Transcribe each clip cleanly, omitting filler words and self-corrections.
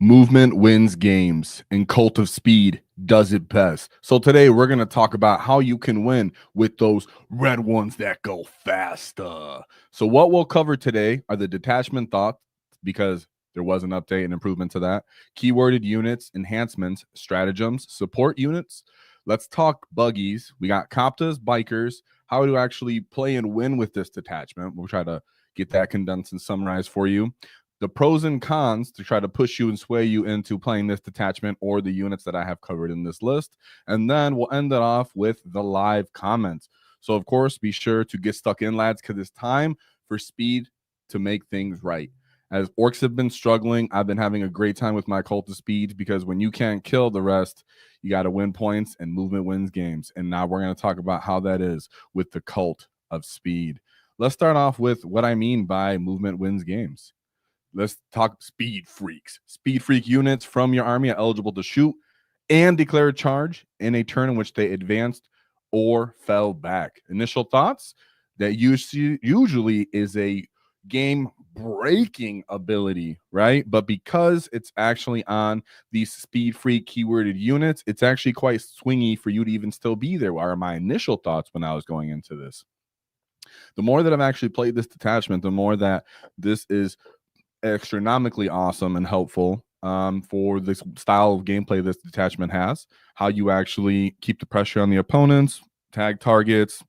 Movement wins games, and Cult of Speed does it best. So today we're going to talk about how you can win with those red ones that go faster. So what we'll cover today are the detachment thoughts, because there was an update and improvement to that, keyworded units, enhancements, stratagems, support units. Let's talk buggies. We got Koptas, bikers, how to actually play and win with this detachment. We'll try to get that condensed and summarized for you. The pros and cons to try to push you and sway you into playing this detachment or the units that I have covered in this list. And then we'll end it off with the live comments. So, of course, be sure to get stuck in, lads, because it's time for Speed to make things right. As Orks have been struggling, I've been having a great time with my Cult of Speed, because when you can't kill the rest, you got to win points, and movement wins games. And now we're going to talk about how that is with the Cult of Speed. Let's start off with what I mean by movement wins games. Let's talk Speed Freaks. Speed Freak units from your army are eligible to shoot and declare a charge in a turn in which they advanced or fell back. Initial thoughts: that usually is a game-breaking ability, right? But because it's actually on these Speed Freak keyworded units, it's actually quite swingy for you to even still be there, are my initial thoughts when I was going into this. The more that I've actually played this detachment, the more that this is astronomically awesome and helpful for this style of gameplay this detachment has. How you actually keep the pressure on the opponents, tag targets,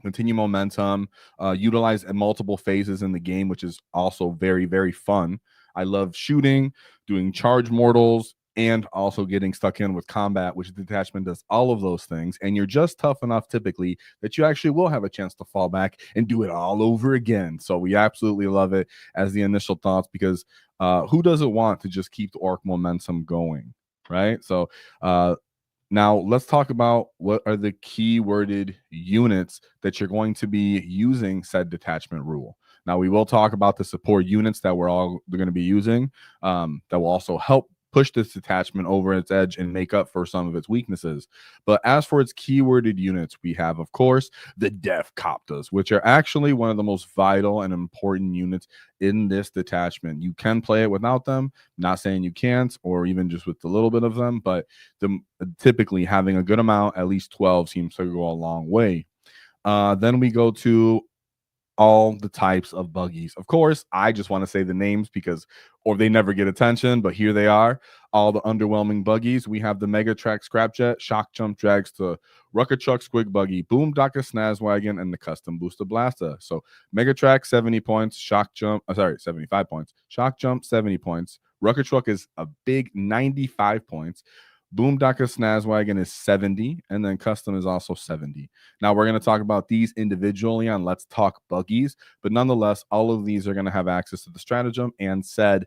continue momentum, utilize multiple phases in the game, which is also very, very fun. I love shooting, doing charge mortals, and also getting stuck in with combat, which the detachment does all of those things. And you're just tough enough typically that you actually will have a chance to fall back and do it all over again. So we absolutely love it as the initial thoughts, because who doesn't want to just keep the orc momentum going, right? So now let's talk about what are the keyworded units that you're going to be using said detachment rule. Now we will talk about the support units that we're all going to be using, that will also help push this detachment over its edge and make up for some of its weaknesses. But as for its keyworded units, we have, of course, the Deffkoptas, which are actually one of the most vital and important units in this detachment. You can play it without them, not saying you can't, or even just with a little bit of them, but typically having a good amount, at least 12, seems to go a long way. Then we go to all the types of buggies. Of course, I just want to say the names or they never get attention, but here they are. All the underwhelming buggies. We have the Mega Track Scrapjet, Shock Jump Drags to Rucker Truck Squig Buggy, Boom Docker Snazwagon, and the Custom Booster Blaster. So Mega Track 70 points, 75 points. Shock Jump 70 points. Rucker Truck is a big 95 points. Boomdaka Snazwagon is 70, and then Custom is also 70. Now, we're going to talk about these individually on Let's Talk Buggies, but nonetheless, all of these are going to have access to the stratagem and said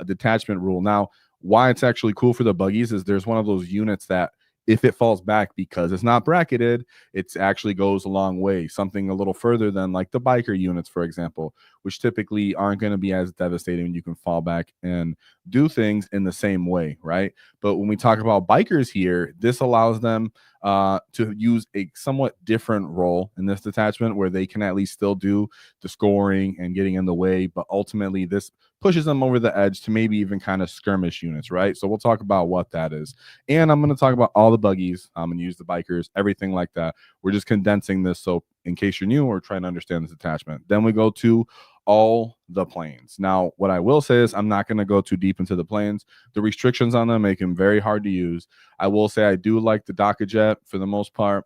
detachment rule. Now, why it's actually cool for the buggies is there's one of those units that if it falls back because it's not bracketed, it actually goes a long way, something a little further than like the biker units, for example, which typically aren't going to be as devastating. You can fall back and do things in the same way, right? But when we talk about bikers here, this allows them to use a somewhat different role in this detachment, where they can at least still do the scoring and getting in the way, but ultimately this pushes them over the edge to maybe even kind of skirmish units, right? So we'll talk about what that is. And I'm going to talk about all the buggies. I'm going to use the bikers, everything like that. We're just condensing this so in case you're new or trying to understand this attachment. Then we go to all the planes. Now, what I will say is I'm not going to go too deep into the planes. The restrictions on them make them very hard to use. I will say I do like the Jet for the most part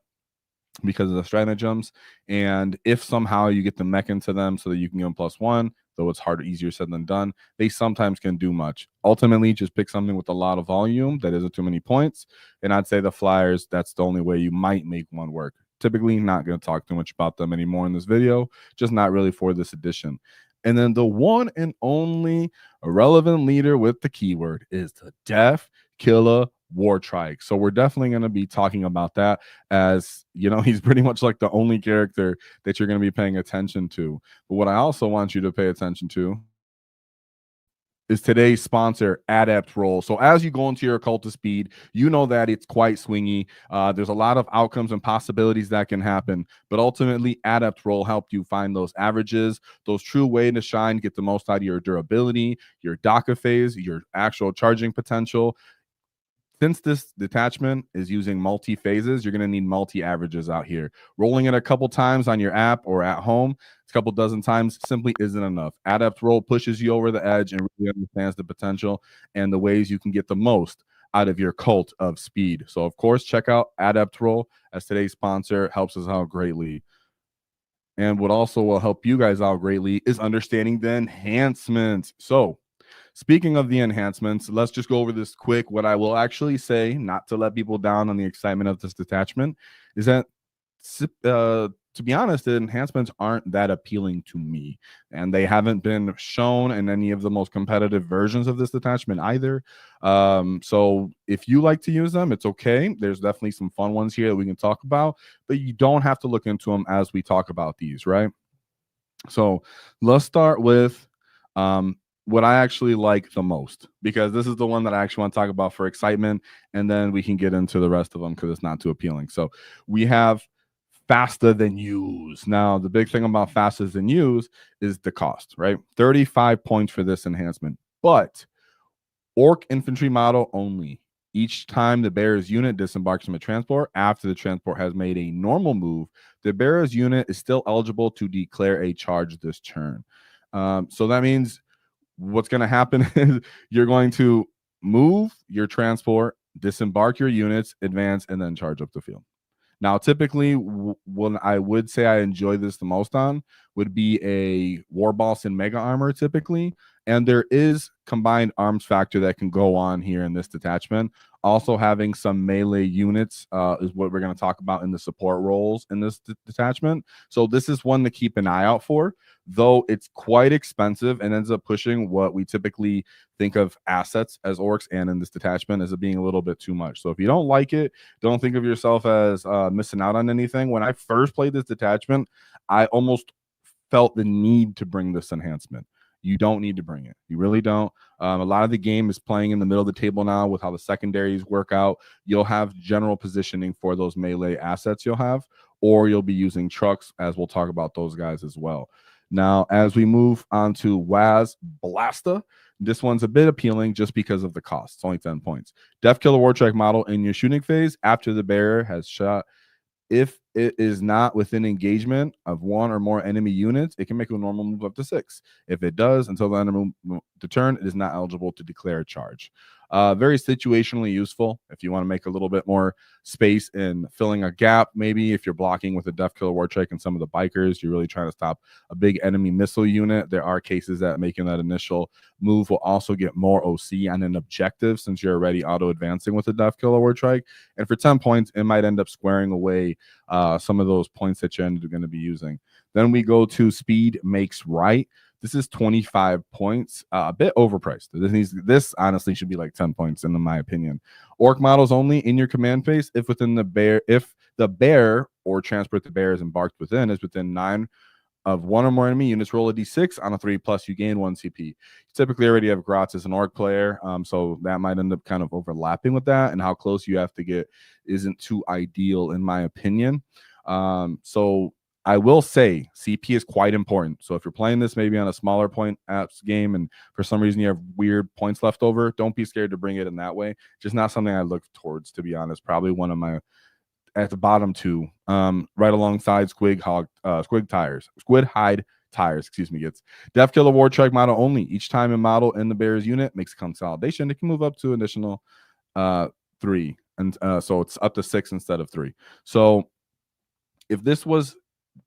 because of the stratagems. And if somehow you get the mech into them so that you can give them +1, though it's harder, easier said than done, they sometimes can do much. Ultimately, just pick something with a lot of volume that isn't too many points. And I'd say the flyers, that's the only way you might make one work. Typically not going to talk too much about them anymore in this video, just not really for this edition. And then the one and only irrelevant leader with the keyword is the Def Killer Wartrike. So we're definitely going to be talking about that, as you know, he's pretty much like the only character that you're going to be paying attention to. But what I also want you to pay attention to is today's sponsor, Adept Roll. So as you go into your Cult of Speed, you know that it's quite swingy. There's a lot of outcomes and possibilities that can happen, but ultimately Adept Roll helped you find those averages, those true way to shine, get the most out of your durability, your DACA phase, your actual charging potential. Since this detachment is using multi-phases, you're going to need multi-averages out here. Rolling it a couple times on your app or at home, a couple dozen times simply isn't enough. Adept Roll pushes you over the edge and really understands the potential and the ways you can get the most out of your Cult of Speed. So, of course, check out Adept Roll as today's sponsor. It helps us out greatly. And what also will help you guys out greatly is understanding the enhancements. So, speaking of the enhancements, let's just go over this quick. What I will actually say, not to let people down on the excitement of this detachment, is that to be honest, the enhancements aren't that appealing to me, and they haven't been shown in any of the most competitive versions of this detachment either. So if you like to use them, it's okay. There's definitely some fun ones here that we can talk about, but you don't have to look into them as we talk about these, right? So let's start with what I actually like the most, because this is the one that I actually want to talk about for excitement, and then we can get into the rest of them because it's not too appealing. So we have faster than use. Now, the big thing about faster than use is the cost, right? 35 points for this enhancement, but Ork infantry model only. Each time the bearer's unit disembarks from a transport after the transport has made a normal move, the bearer's unit is still eligible to declare a charge this turn. So that means what's going to happen is you're going to move your transport, disembark your units, advance, and then charge up the field. Now, typically, when I would say I enjoy this the most on would be a War Boss and Mega Armor, typically. And there is combined arms factor that can go on here in this detachment. Also, having some melee units is what we're going to talk about in the support roles in this detachment. So this is one to keep an eye out for, though it's quite expensive and ends up pushing what we typically think of assets as orcs and in this detachment as it being a little bit too much. So if you don't like it, don't think of yourself as missing out on anything. When I first played this detachment, I almost felt the need to bring this enhancement. You don't need to bring it. You really don't. A lot of the game is playing in the middle of the table now with how the secondaries work out. You'll have general positioning for those melee assets you'll have, or you'll be using trucks, as we'll talk about those guys as well. Now, as we move on to Waz Blasta, this one's a bit appealing just because of the cost. It's only 10 points. Def Killer Wartrek model in your shooting phase after the bearer has shot. If it is not within engagement of one or more enemy units, it can make a normal move up to 6. If it does, until the end of the turn, it is not eligible to declare a charge. Very situationally useful if you want to make a little bit more space in filling a gap. Maybe if you're blocking with a Def Killer Wartrek and some of the bikers, you're really trying to stop a big enemy missile unit. There are cases that making that initial move will also get more OC on an objective since you're already auto advancing with a Def Killer Wartrek. And for 10 points, it might end up squaring away some of those points that you're going to be using. Then we go to Speed Makes Right. This is 25 points, a bit overpriced. This honestly should be like 10 points in my opinion. Orc models only in your command phase if the bear or transport the bear is embarked within is within 9 of one or more enemy units. Roll a d6 on a 3+, you gain 1 CP. You typically already have Gratz as an orc player, so that might end up kind of overlapping with that, and how close you have to get isn't too ideal in my opinion. So I will say CP is quite important. So if you're playing this maybe on a smaller point apps game and for some reason you have weird points left over, don't be scared to bring it in that way. Just not something I look towards, to be honest. Probably one of my at the bottom 2, right alongside Squid Hide Tires, excuse me. It's Def Killer Wartrek model only. Each time a model in the bearer's unit makes a consolidation, it can move up to an additional 3. And so it's up to 6 instead of 3. So if this was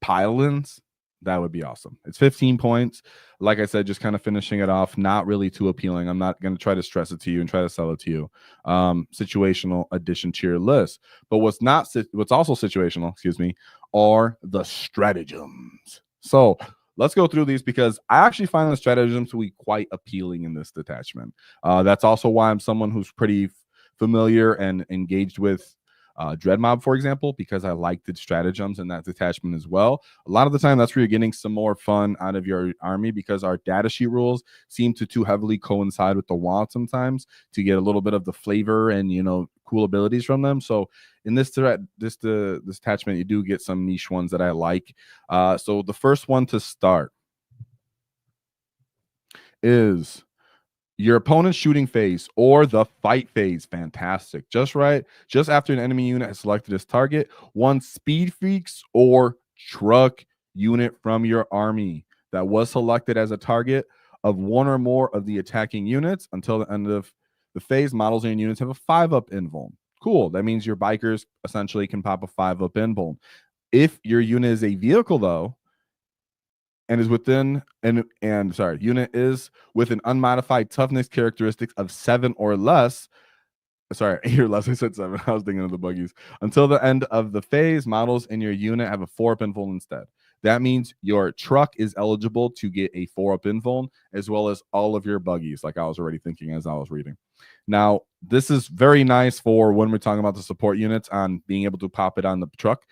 pile-ins, that would be awesome. It's 15 points. Like I said, just kind of finishing it off. Not really too appealing. I'm not going to try to stress it to you and try to sell it to you. Situational addition to your list. But what's also situational, excuse me, are the stratagems. So let's go through these because I actually find the stratagems to be quite appealing in this detachment. That's also why I'm someone who's pretty familiar and engaged with Dread Mob, for example, because I like the stratagems in that detachment as well. A lot of the time, that's where you're getting some more fun out of your army, because our data sheet rules seem to too heavily coincide with the WoW sometimes to get a little bit of the flavor and, you know, cool abilities from them. So in this detachment, you do get some niche ones that I like. So the first one to start is your opponent's shooting phase or the fight phase. Fantastic. Just right. Just after an enemy unit has selected its target, one Speed Freaks or truck unit from your army that was selected as a target of one or more of the attacking units until the end of the phase. Models and units have a 5-up invuln. Cool. That means your bikers essentially can pop a 5-up invuln. If your unit is a vehicle, though, and is within unit is with an unmodified toughness characteristics of 7 or less. Sorry, 8 or less. I said 7. I was thinking of the buggies. Until the end of the phase, models in your unit have a 4-up invuln instead. That means your truck is eligible to get a 4-up invuln, as well as all of your buggies, like I was already thinking as I was reading. Now, this is very nice for when we're talking about the support units on being able to pop it on the truck.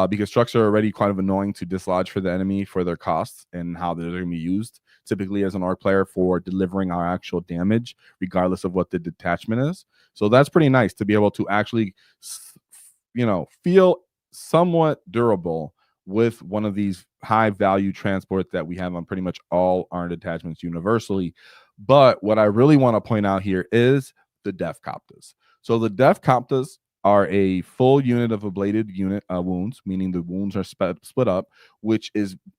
Because trucks are already kind of annoying to dislodge for the enemy for their costs and how they're going to be used typically as an Ork player for delivering our actual damage, regardless of what the detachment is. So that's pretty nice to be able to actually, you know, feel somewhat durable with one of these high value transports that we have on pretty much all our detachments universally. But what I really want to point out here is the Deffkoptas. So the Deffkoptas are a full unit of ablated unit wounds, meaning the wounds are split up, which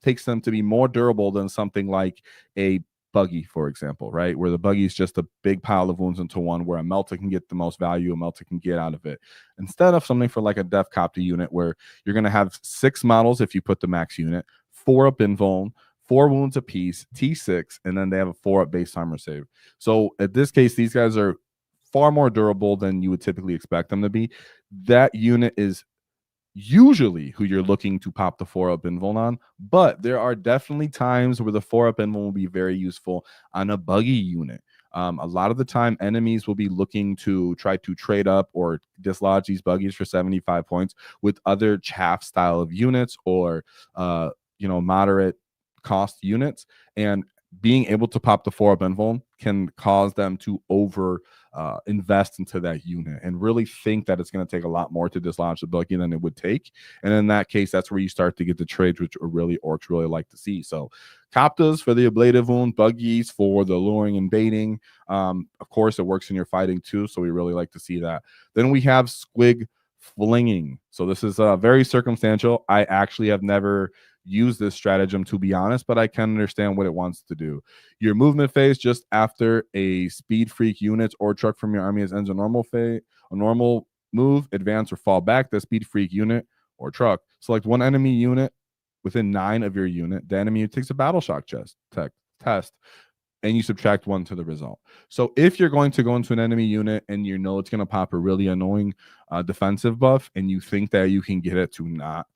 takes them to be more durable than something like a buggy, for example, right? Where the buggy is just a big pile of wounds into one, where a melta can get the most value, a melta can get out of it. Instead of something for like a Deffkopta unit, where you're going to have 6 models if you put the max unit, 4-up invuln, 4 wounds apiece, T6, and then they have a 4-up base armor save. So in this case, these guys are far more durable than you would typically expect them to be. That unit is usually who you're looking to pop the 4-up invuln on, but there are definitely times where the 4-up invuln will be very useful on a buggy unit. A lot of the time, enemies will be looking to try to trade up or dislodge these buggies for 75 points with other chaff style of units or moderate cost units, and being able to pop the 4-up invuln can cause them to invest into that unit and really think that it's going to take a lot more to dislodge the buggy than it would take. And in that case, that's where you start to get the trades, which orcs really like to see. So Koptas for the ablative wound, buggies for the luring and baiting. Of course, it works in your fighting too, so we really like to see that. Then we have squig flinging. So this is very circumstantial. I actually have never use this stratagem, to be honest, but I can understand what it wants to do. Your movement phase just after a speed freak unit or truck from your army ends a normal move, advance or fall back. The speed freak unit or truck select one enemy unit within 9 of your unit. The enemy takes a battle shock test, and you subtract 1 to the result. So if you're going to go into an enemy unit and you know it's going to pop a really annoying defensive buff, and you think that you can get it to not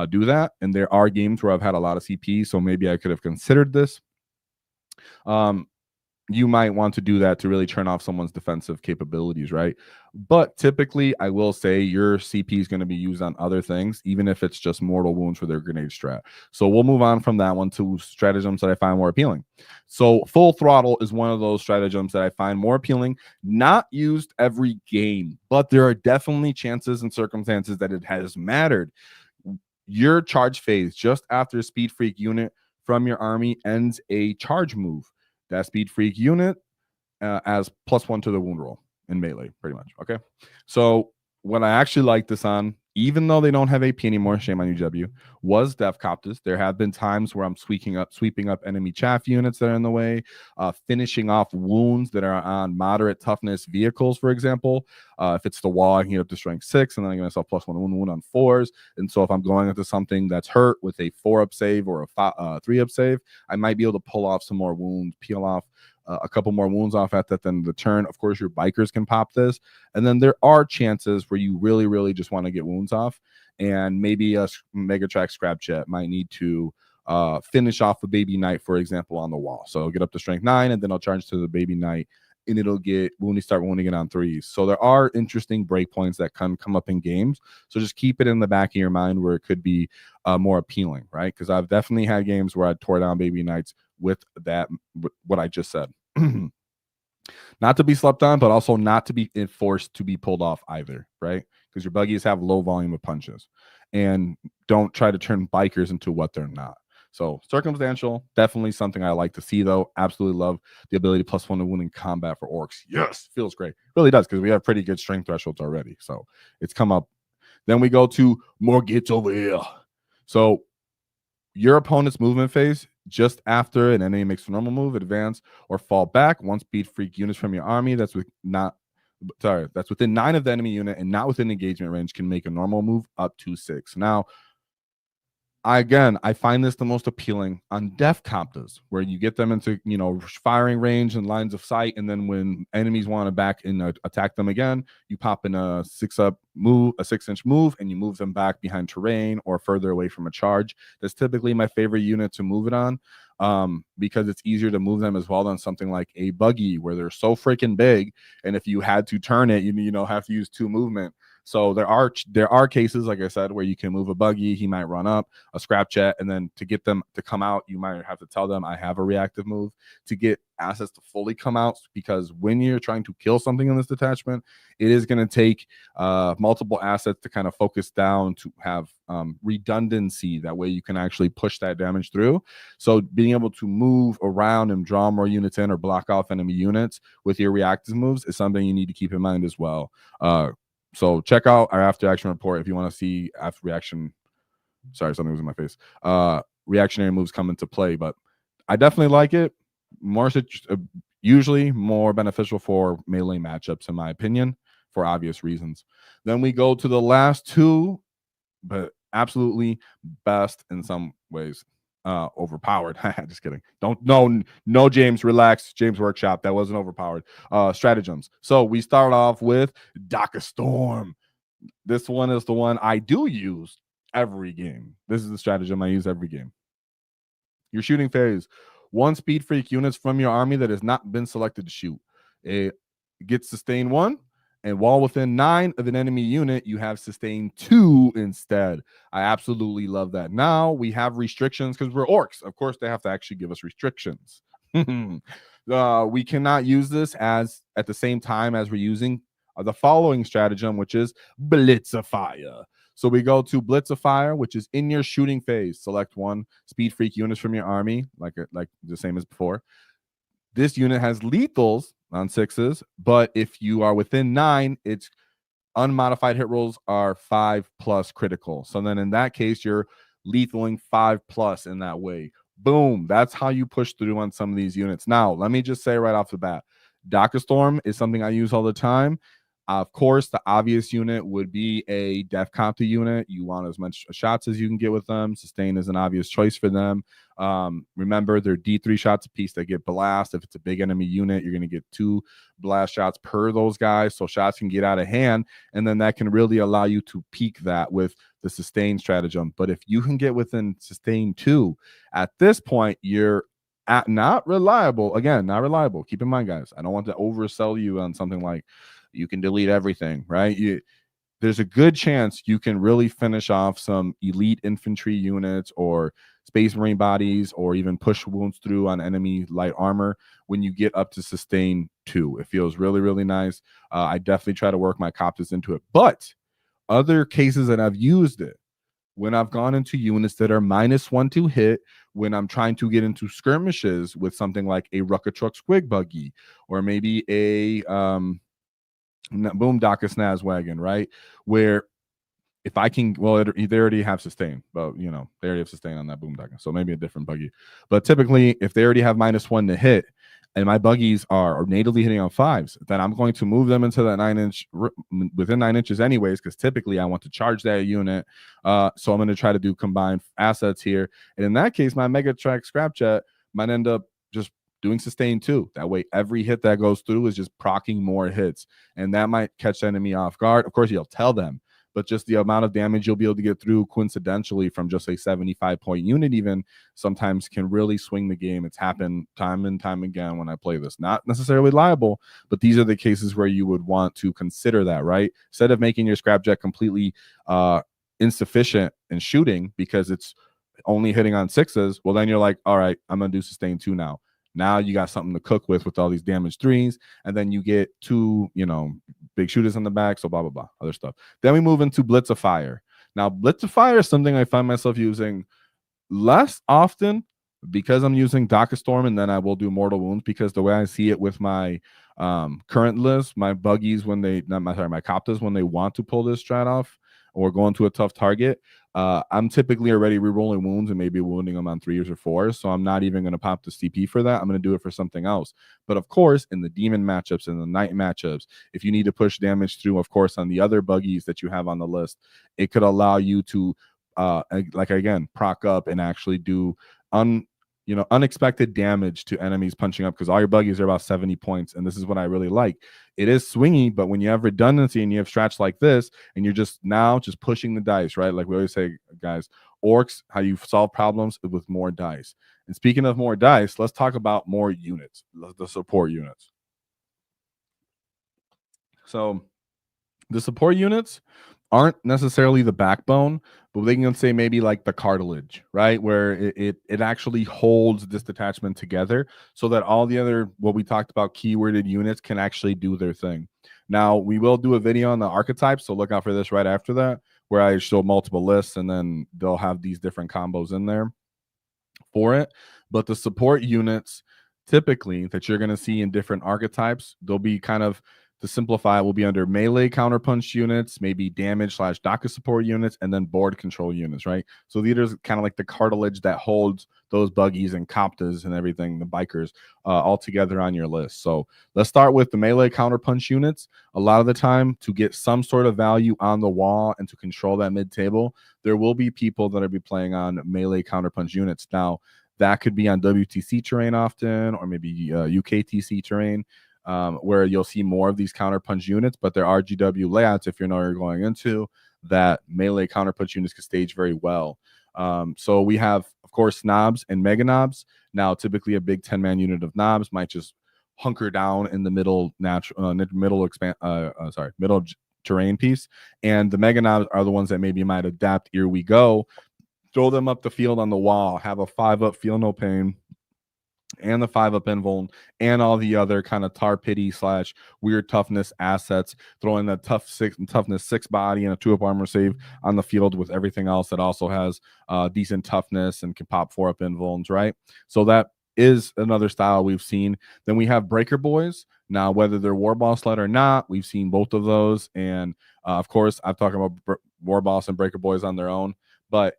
do that, and there are games where I've had a lot of CP, so maybe I could have considered this. You might want to do that to really turn off someone's defensive capabilities, right? But typically, I will say your CP is going to be used on other things, even if it's just mortal wounds for their grenade strat. So we'll move on from that one to stratagems that I find more appealing. So full throttle is one of those stratagems that I find more appealing, not used every game, but there are definitely chances and circumstances that it has mattered. Your charge phase just after a speed freak unit from your army ends a charge move. That speed freak unit as +1 to the wound roll in melee, pretty much. Okay. So what I actually like this on, even though they don't have AP anymore, shame on you, W, was Deffkoptas. There have been times where I'm sweeping up enemy chaff units that are in the way, finishing off wounds that are on moderate toughness vehicles, for example. If it's the wall, I can get up to strength 6, and then I get myself +1 wound on 4s. And so if I'm going into something that's hurt with a 4-up save or a 3-up save, I might be able to pull off some more wounds, peel off a couple more wounds off at that then the turn. Of course, your bikers can pop this. And then there are chances where you really, really just want to get wounds off. And maybe a Megatrack Scrap Jet might need to finish off a Baby Knight, for example, on the wall. So I'll get up to strength 9, and then I'll charge to the Baby Knight and it'll get when you start winning it on threes. So there are interesting breakpoints that can come up in games. So just keep it in the back of your mind where it could be more appealing, right? Because I've definitely had games where I tore down baby knights with that, what I just said. Not to be slept on, but also not to be forced to be pulled off either, right? Because your buggies have low volume of punches, and don't try to turn bikers into what they're not. So circumstantial, definitely something I like to see, though. Absolutely love the ability +1 to win in combat for orcs. Yes, feels great. Really does, because we have pretty good strength thresholds already. So it's come up. Then we go to more gets over here. So your opponent's movement phase, just after an enemy makes a normal move, advance, or fall back, one speed freak units from your army that's within 9 of the enemy unit and not within engagement range can make a normal move up to 6. Now, I find this the most appealing on Deffkoptas, where you get them into firing range and lines of sight, and then when enemies want to back and attack them again, you pop in a 6-inch move, and you move them back behind terrain or further away from a charge. That's typically my favorite unit to move it on, because it's easier to move them as well than something like a buggy, where they're so freaking big, and if you had to turn it, you have to use 2 movement. So there are cases, like I said, where you can move a buggy, he might run up a scrap jet, and then to get them to come out, you might have to tell them I have a reactive move to get assets to fully come out, because when you're trying to kill something in this detachment, it is going to take multiple assets to kind of focus down to have redundancy. That way you can actually push that damage through. So being able to move around and draw more units in or block off enemy units with your reactive moves is something you need to keep in mind as well. So check out our after action report if you want to see after reaction. Sorry, something was in my face. Reactionary moves come into play, but I definitely like it. Usually more beneficial for melee matchups, in my opinion, for obvious reasons. Then we go to the last 2, but absolutely best in some ways. Overpowered. Just kidding. No, James, relax. James Workshop, that wasn't overpowered. Stratagems. So we start off with Daka Storm. This one is the one I do use every game. This is the stratagem I use every game. Your shooting phase, 1 speed freak units from your army that has not been selected to shoot. It gets sustain 1, and while within 9 of an enemy unit, you have sustain 2 instead. I absolutely love that. Now we have restrictions because we're orcs. Of course, they have to actually give us restrictions. We cannot use this as at the same time as we're using the following stratagem, which is Blitzafire. So we go to Blitzafire, which is in your shooting phase. Select 1 speed freak units from your army, like the same as before. This unit has lethals on 6s, but if you are within 9, its unmodified hit rolls are 5+ critical. So then in that case, you're lethaling 5+ in that way. Boom. That's how you push through on some of these units. Now, let me just say right off the bat, Daka Storm is something I use all the time. Of course, the obvious unit would be a Deffkopta unit. You want as much shots as you can get with them. Sustain is an obvious choice for them. Remember, they're D3 shots a piece that get blast. If it's a big enemy unit, you're going to get 2 blast shots per those guys, so shots can get out of hand, and then that can really allow you to peak that with the sustain stratagem. But if you can get within sustain 2, at this point, you're not reliable. Again, not reliable. Keep in mind, guys, I don't want to oversell you on something like you can delete everything, right? There's a good chance you can really finish off some elite infantry units or space marine bodies, or even push wounds through on enemy light armor when you get up to sustain 2. It feels really, really nice. I definitely try to work my Koptas into it. But other cases that I've used it, when I've gone into units that are -1 to hit, when I'm trying to get into skirmishes with something like a Rucker Truck Squig Buggy, or maybe a Boom Daka Snaz Wagon, right? Where if I can, well, they already have sustain, but they already have sustain on that Boom Daka, so maybe a different buggy. But typically, if they already have -1 to hit, and my buggies are natively hitting on 5s, then I'm going to move them into that 9-inch, within 9 inches anyways, because typically I want to charge that unit. So I'm going to try to do combined assets here. And in that case, my Mega Track Scrapjet might end up just doing sustain 2. That way, every hit that goes through is just proccing more hits, and that might catch the enemy off guard. Of course, you'll tell them, but just the amount of damage you'll be able to get through coincidentally from just a 75-point unit even sometimes can really swing the game. It's happened time and time again when I play this. Not necessarily liable, but these are the cases where you would want to consider that, right? Instead of making your scrapjet completely insufficient in shooting because it's only hitting on 6s, well, then you're like, all right, I'm going to do sustain 2 now. Now you got something to cook with all these damage 3s, and then you get 2, big shooters on the back, so blah, blah, blah, other stuff. Then we move into Blitz of Fire. Now, Blitz of Fire is something I find myself using less often because I'm using Dock of Storm, and then I will do Mortal Wounds because the way I see it with my current list, my buggies my Koptas, when they want to pull this strat off or go into a tough target, I'm typically already rerolling wounds and maybe wounding them on 3s or 4s, so I'm not even going to pop the CP for that. I'm going to do it for something else. But of course, in the demon matchups and the knight matchups, if you need to push damage through, of course, on the other buggies that you have on the list, it could allow you to again, proc up and actually do unexpected damage to enemies punching up, because all your buggies are about 70 points, and this is what I really like. It is swingy, but when you have redundancy and you have strats like this, and you're just pushing the dice, right? Like we always say, guys, orcs, how you solve problems with more dice. And speaking of more dice, let's talk about more units, the support units. So the support units aren't necessarily the backbone, but they can say maybe like the cartilage, right? Where it actually holds this detachment together so that all the other, what we talked about, keyworded units can actually do their thing. Now, we will do a video on the archetypes, so look out for this right after that, where I show multiple lists, and then they'll have these different combos in there for it. But the support units, typically, that you're going to see in different archetypes, they'll be kind of, to simplify, will be under melee counterpunch units, maybe damage / DACA support units, and then board control units, right? So these are kind of like the cartilage that holds those buggies and Koptas and everything, the bikers, all together on your list. So let's start with the melee counterpunch units. A lot of the time, to get some sort of value on the wall and to control that mid-table, there will be people that will be playing on melee counterpunch units. Now, that could be on WTC terrain often, or maybe UKTC terrain, where you'll see more of these counterpunch units, but there are GW layouts, if you know what you're going into, that melee counterpunch units can stage very well. So we have, of course, knobs and mega knobs. Now, typically a big 10-man unit of knobs might just hunker down in the middle terrain piece, and the mega knobs are the ones that maybe might adapt. Here we go, throw them up the field on the wall, have a 5-up feel no pain, and the 5-up invuln, and all the other kind of tar pity / weird toughness assets, throwing that toughness 6 body and a 2-up armor save on the field with everything else that also has decent toughness and can pop 4-up invulns, right? So that is another style we've seen. Then we have Breaker Boys. Now, whether they're War Boss led or not, we've seen both of those. And of course, I'm talking about War Boss and Breaker Boys on their own, but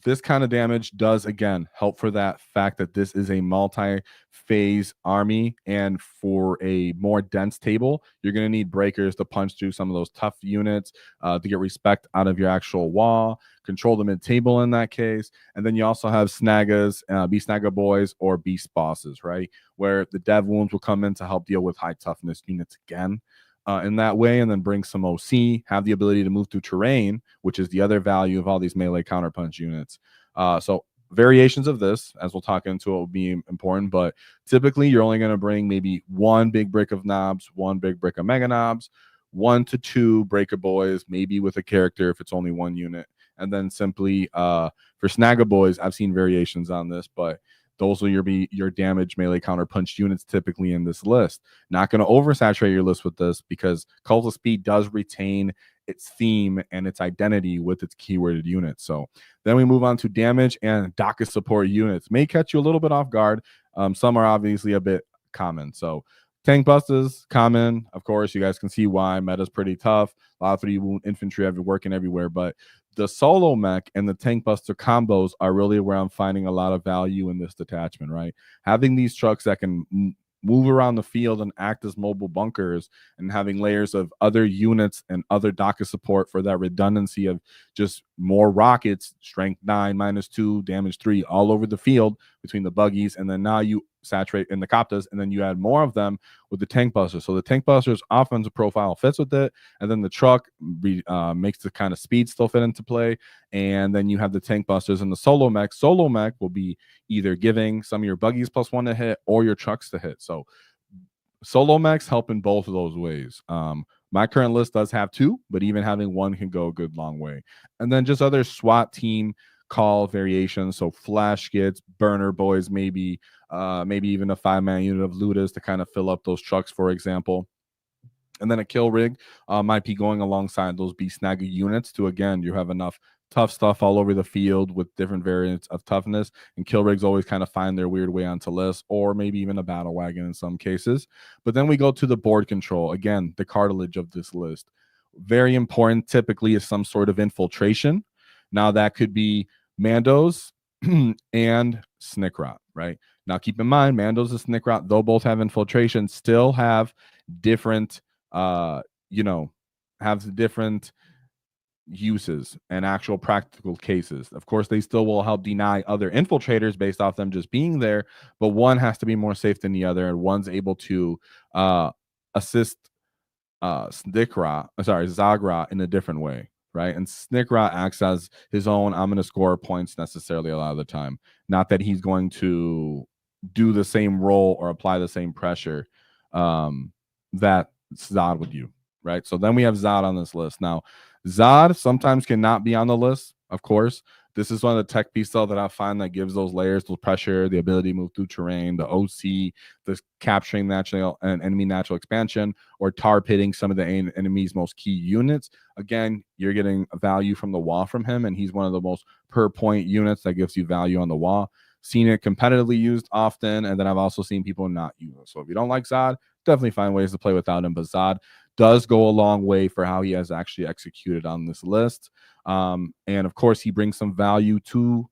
this kind of damage does, again, help for that fact that this is a multi-phase army, and for a more dense table, you're going to need breakers to punch through some of those tough units to get respect out of your actual wall, control the mid-table in that case, and then you also have snaggas, beast snagga boys, or beast bosses, right, where the dev wounds will come in to help deal with high toughness units again. In that way, and then bring some OC, have the ability to move through terrain, which is the other value of all these melee counterpunch units. So variations of this, as we'll talk into, it will be important, but typically you're only going to bring maybe 1 big brick of knobs, 1 big brick of mega knobs, 1 to 2 breaker boys, maybe with a character if it's only 1 unit, and then simply for snagga boys, I've seen variations on this, but those will be your damage melee counterpunch units typically in this list. Not going to oversaturate your list with this, because Cult of Speed does retain its theme and its identity with its keyworded units. So then we move on to damage and DACA support units. May catch you a little bit off guard. Some are obviously a bit common. So tank busters, common. Of course, you guys can see why. Meta's pretty tough. A lot of 3 wound infantry working everywhere, but the solo mech and the tank buster combos are really where I'm finding a lot of value in this detachment, right? Having these trucks that can move around the field and act as mobile bunkers, and having layers of other units and other docket support for that redundancy of just more rockets, strength 9, -2, damage 3, all over the field between the buggies. And then now you saturate in the Koptas, and then you add more of them with the tank busters. So the tank busters offensive profile fits with it, and then the truck makes the kind of speed still fit into play. And then you have the tank busters and the solo mech. Solo mech will be either giving some of your buggies +1 to hit or your trucks to hit. So solo mechs help in both of those ways. My current list does have 2, but even having 1 can go a good long way. And then just other SWAT team call variations. So flash skits, burner boys, maybe even a 5-man unit of looters to kind of fill up those trucks, for example. And then a kill rig might be going alongside those beast snagger units to, again, you have enough tough stuff all over the field with different variants of toughness, and kill rigs always kind of find their weird way onto lists, or maybe even a battle wagon in some cases. But then we go to the board control. Again, the cartilage of this list. Very important typically is some sort of infiltration. Now that could be Mandos and Snickrot, right? Now keep in mind, Mandos and Snickrot, though both have infiltration, still have different have different uses and actual practical cases. Of course, they still will help deny other infiltrators based off them just being there, but one has to be more safe than the other, and one's able to assist Zagra in a different way, right? And Snickrot acts as his own, I'm going to score points necessarily a lot of the time. Not that he's going to do the same role or apply the same pressure that Zod would do, right? So then we have Zod on this list. Now, Zod sometimes cannot be on the list, of course. This is one of the tech pieces that I find that gives those layers, those pressure, the ability to move through terrain, the OC, the capturing natural and enemy natural expansion, or tar pitting some of the enemy's most key units. Again, you're getting value from the wall from him, and he's one of the most per point units that gives you value on the wall. Seen it competitively used often, and then I've also seen people not use it. So if you don't like Zod, definitely find ways to play without him, but Zod does go a long way for how he has actually executed on this list. And of course, he brings some value to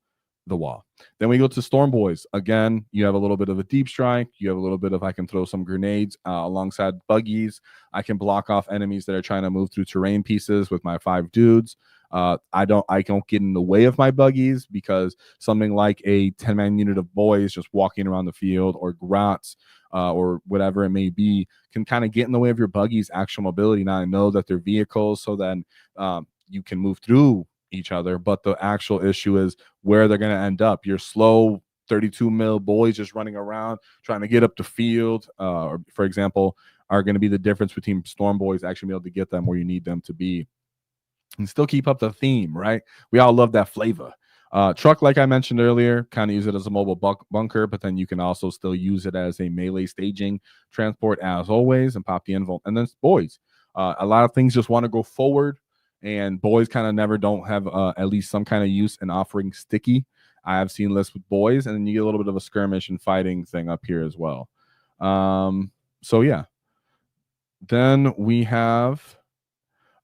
the wall. Then we go to Storm Boys. Again, you have a little bit of a deep strike. You have a little bit of, I can throw some grenades alongside buggies. I can block off enemies that are trying to move through terrain pieces with my 5 dudes. I don't get in the way of my buggies, because something like a 10-man unit of boys just walking around the field, or grots, or whatever it may be, can kind of get in the way of your buggy's actual mobility. Now I know that they're vehicles, so then you can move through each other, but the actual issue is where they're going to end up. Your slow 32 mil boys just running around trying to get up the field, or for example, are going to be the difference between Storm Boys actually being able to get them where you need them to be and still keep up the theme, right? We all love that flavor. Truck, like I mentioned earlier, kind of use it as a mobile bunker, but then you can also still use it as a melee staging transport as always, and pop the invul. And then boys, a lot of things just want to go forward, and boys kind of never don't have at least some kind of use in offering sticky. I have seen lists with boys, and then you get a little bit of a skirmish and fighting thing up here as well. So yeah. Then we have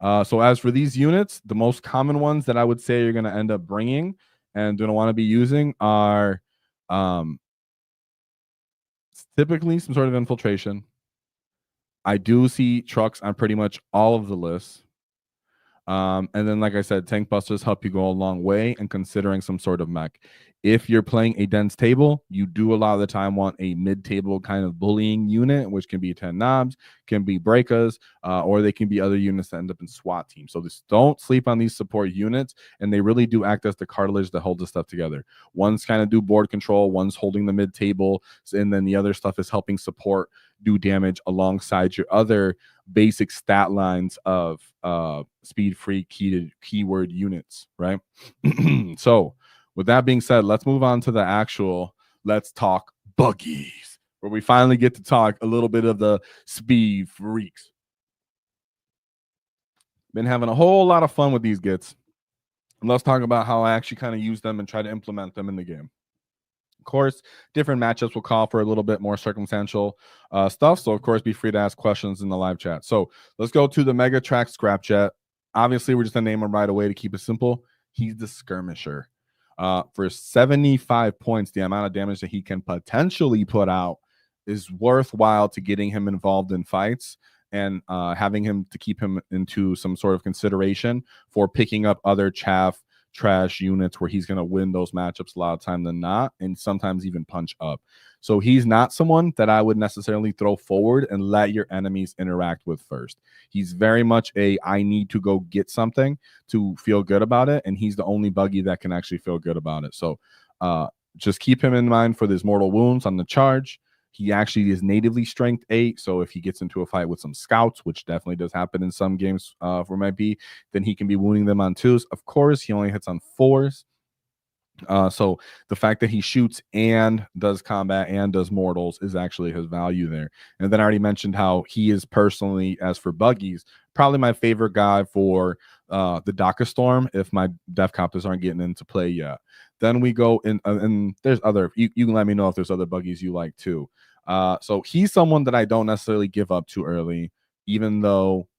so as for these units, the most common ones that I would say you're going to end up bringing and don't want to be using are typically some sort of infiltration. I do see trucks on pretty much all of the lists. And then, like I said, tank busters help you go a long way, and considering some sort of mech. If you're playing a dense table, you do a lot of the time want a mid-table kind of bullying unit, which can be 10 knobs, can be breakers, or they can be other units that end up in SWAT teams. So just don't sleep on these support units, and they really do act as the cartilage that hold this stuff together. One's kind of do board control, one's holding the mid-table, and then the other stuff is helping support do damage alongside your other basic stat lines of Speed Freak keyword units, right? So with that being said, let's move on to the actual let's talk buggies, where we finally get to talk a little bit of the Speed Freaks. Been having a whole lot of fun with these gits. And let's talk about how I actually kind of use them and try to implement them in the game. Of course, different matchups will call for a little bit more circumstantial stuff. So, of course, be free to ask questions in the live chat. So, let's go to the Mega Track Scrap Jet. Obviously, we're just going to name him right away to keep it simple. He's the Skirmisher. For 75 points, the amount of damage that he can potentially put out is worthwhile to getting him involved in fights and having him to keep him into some sort of consideration for picking up other trash units where he's going to win those matchups a lot of time than not, and sometimes even punch up. So he's not someone that I would necessarily throw forward and let your enemies interact with first. He's very much I need to go get something to feel good about it, and he's the only buggy that can actually feel good about it. So just keep him in mind for his mortal wounds on the charge. He actually is natively strength 8, so if he gets into a fight with some scouts, which definitely does happen in some games for might be, then he can be wounding them on 2s. Of course, he only hits on 4s. So the fact that he shoots and does combat and does mortals is actually his value there. And then I already mentioned how he is personally, as for buggies, probably my favorite guy for the Daka Storm if my Deffkoptas aren't getting into play yet. Then we go in, and there's other, you can let me know if there's other buggies you like too. So he's someone that I don't necessarily give up too early, even though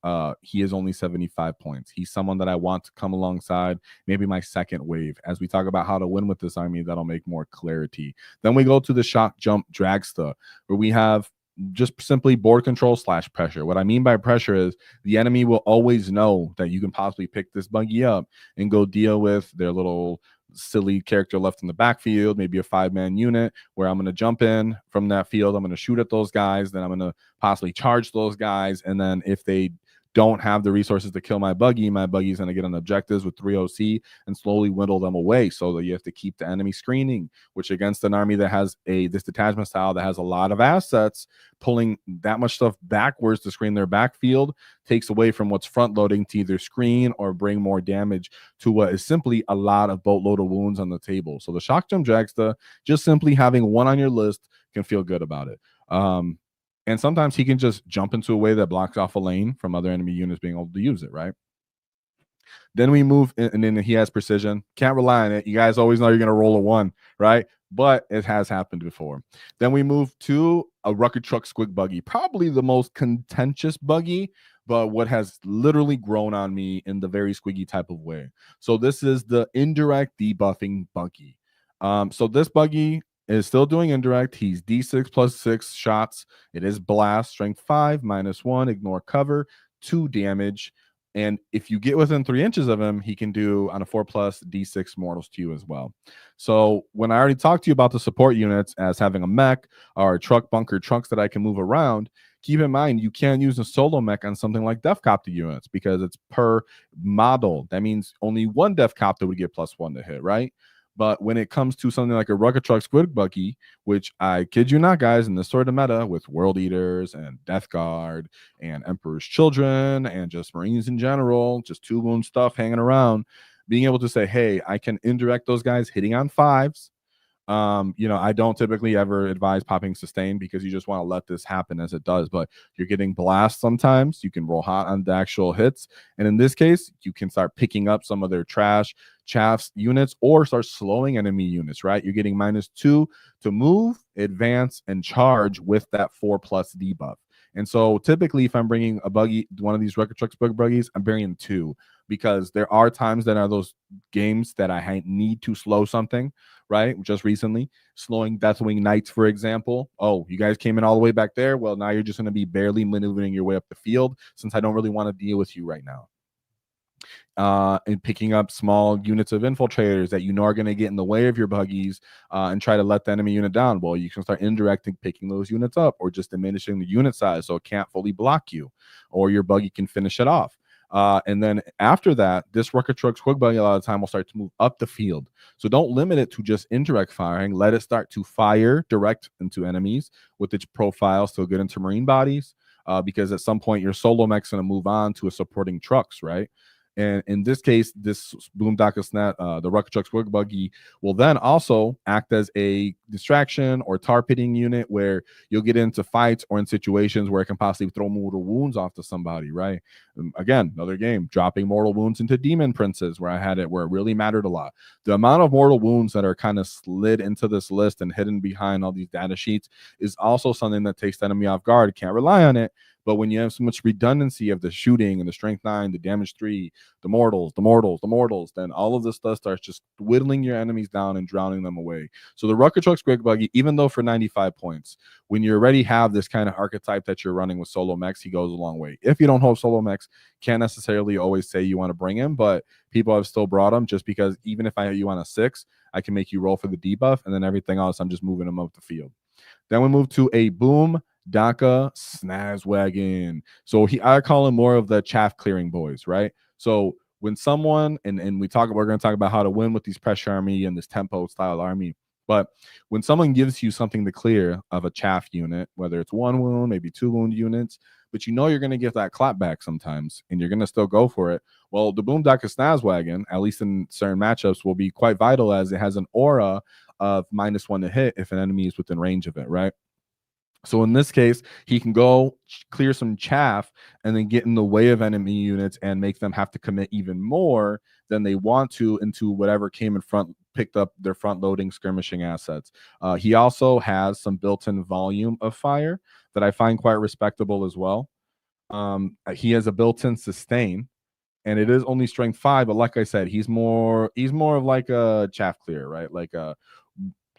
he is only 75 points. He's someone that I want to come alongside, maybe my second wave. As we talk about how to win with this army, that'll make more clarity. Then we go to the shock jump dragsta, where we have just simply board control / pressure. What I mean by pressure is the enemy will always know that you can possibly pick this buggy up and go deal with their little silly character left in the backfield, maybe a 5-man unit where I'm going to jump in from that field. I'm going to shoot at those guys. Then I'm going to possibly charge those guys. And then if they don't have the resources to kill my buggy's going to get on objectives with 3 OC and slowly whittle them away, so that you have to keep the enemy screening, which against an army that has this detachment style that has a lot of assets, pulling that much stuff backwards to screen their backfield takes away from what's front loading to either screen or bring more damage to what is simply a lot of boatload of wounds on the table. So the shock jump dragsta, just simply having one on your list can feel good about it. And sometimes he can just jump into a way that blocks off a lane from other enemy units being able to use it, right? Then we move, and then he has precision. Can't rely on it. You guys always know you're going to roll a 1, right? But it has happened before. Then we move to a Rucker Truck Squig Buggy, probably the most contentious buggy, but what has literally grown on me in the very squiggy type of way. So this is the indirect debuffing buggy. So this buggy is still doing indirect. He's D6 plus 6 shots. It is blast, strength 5, -1, ignore cover, 2 damage. And if you get within 3 inches of him, he can do on a 4+ D6 mortals to you as well. So when I already talked to you about the support units as having a mech or truck bunker trucks that I can move around, keep in mind you can't use a solo mech on something like Deffkopta units because it's per model. That means only one Deffkopta would get +1 to hit, right? But when it comes to something like a Rucker Truck Squig Buggy, which I kid you not, guys, in this sort of meta with World Eaters and Death Guard and Emperor's Children and just Marines in general, just 2 wound stuff hanging around, being able to say, hey, I can indirect those guys hitting on 5s. I don't typically ever advise popping sustain because you just want to let this happen as it does, but you're getting blast sometimes. You can roll hot on the actual hits. And in this case, you can start picking up some of their chaffs units or start slowing enemy units, right? You're getting -2 to move, advance, and charge with that 4+ debuff. And so typically if I'm bringing a buggy, one of these Rucker Truck Squig Buggies, I'm bringing 2 because there are times that are those games that I need to slow something, right? Just recently, slowing Deathwing Knights, for example. Oh, you guys came in all the way back there? Well, now you're just going to be barely maneuvering your way up the field since I don't really want to deal with you right now. And picking up small units of infiltrators that you know are going to get in the way of your buggies and try to let the enemy unit down. Well, you can start indirecting picking those units up or just diminishing the unit size so it can't fully block you, or your buggy can finish it off. And then after that, this Rucker Truck Squig Buggy a lot of the time will start to move up the field. So don't limit it to just indirect firing. Let it start to fire direct into enemies with its profile still get into Marine bodies because at some point your solo mech's going to move on to a supporting trucks, right? And in this case, this Boondocka Snap, the Rucker Truck Squig Buggy, will then also act as a distraction or tar pitting unit where you'll get into fights or in situations where it can possibly throw mortal wounds off to somebody, right? Again, another game, dropping mortal wounds into Demon Princes where I had it where it really mattered a lot. The amount of mortal wounds that are kind of slid into this list and hidden behind all these data sheets is also something that takes the enemy off guard. Can't rely on it, But when you have so much redundancy of the shooting and the strength 9, the damage 3, the mortals, then all of this stuff starts just whittling your enemies down and drowning them away. So the Rucker Trucks Quick Buggy, even though for 95 points, when you already have this kind of archetype that you're running with solo mechs, he goes a long way. If you don't hold solo mechs, can't necessarily always say you want to bring him, but people have still brought him just because even if I hit you on a 6, I can make you roll for the debuff, and then everything else, I'm just moving him up the field. Then we move to a Boom Daka Snazwagon. So I call him more of the chaff clearing boys, right? So when someone, and we're going to talk about how to win with these pressure army and this tempo style army. But when someone gives you something to clear of a chaff unit, whether it's 1 wound, maybe 2 wound units, but you know you're going to get that clap back sometimes, and you're going to still go for it. Well, the Boom Daka Snazwagon, at least in certain matchups, will be quite vital as it has an aura of -1 to hit if an enemy is within range of it, right? So in this case, he can go clear some chaff and then get in the way of enemy units and make them have to commit even more than they want to into whatever came in front, picked up their front loading skirmishing assets. He also has some built-in volume of fire that I find quite respectable as well. He has a built-in sustain, and it is only strength 5, but like I said, he's more of like a chaff clear, right? Like a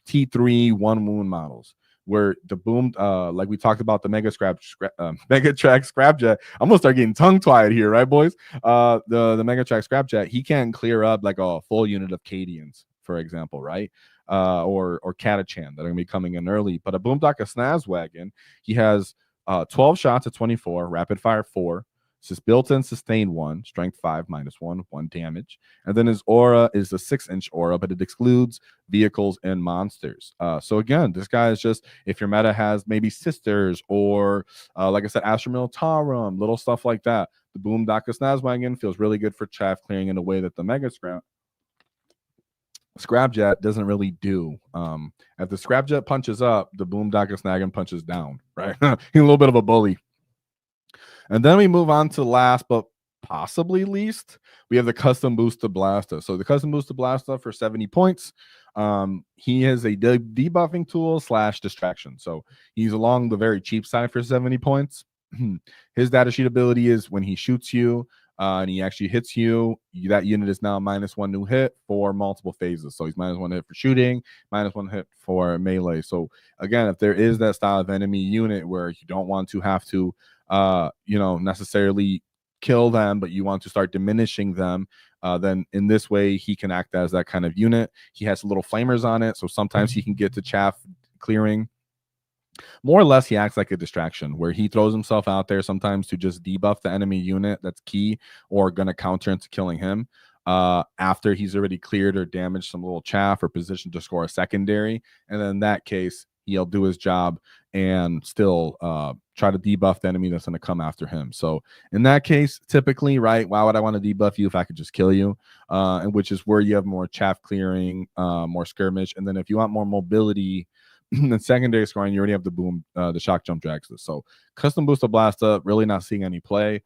T3 1 wound models. Where the boom, like we talked about the Mega Track Scrapjet. I'm gonna start getting tongue tied here, right, boys? The Mega Track Scrapjet, he can clear up like a full unit of Cadians, for example, right? Or Catachan that are gonna be coming in early. But a Boom Daka Snazwagon, he has 12 shots at 24, rapid fire 4. It's just built-in sustain 1, strength 5, -1, 1 damage. And then his aura is a 6-inch aura, but it excludes vehicles and monsters. So again, this guy is just, if your meta has maybe Sisters or, like I said, Astro Militarum, little stuff like that, the Boom Daka Snazwagon feels really good for chaff clearing in a way that the Mega Scrapjet doesn't really do. If the Scrapjet punches up, the Boom Daka Snazwagon punches down, right? He's a little bit of a bully. And then we move on to last, but possibly least, we have the Custom Boosted Blaster. So the Custom Boosted Blaster for 70 points. He is a debuffing tool / distraction. So he's along the very cheap side for 70 points. His data sheet ability is when he shoots you and he actually hits you, that unit is now -1 new hit for multiple phases. So he's -1 hit for shooting, -1 hit for melee. So again, if there is that style of enemy unit where you don't want to have to necessarily kill them, but you want to start diminishing them, then in this way, he can act as that kind of unit. He has little flamers on it, so sometimes he can get to chaff clearing. More or less, he acts like a distraction where he throws himself out there sometimes to just debuff the enemy unit that's key or going to counter into killing him after he's already cleared or damaged some little chaff or positioned to score a secondary. And then in that case, he'll do his job and still try to debuff the enemy that's going to come after him. So in that case, typically, right, why would I want to debuff you if I could just kill you? And which is where you have more chaff clearing, more skirmish. And then if you want more mobility and secondary scoring, you already have the shock jump dragster. So Custom Booster Blaster, really not seeing any play.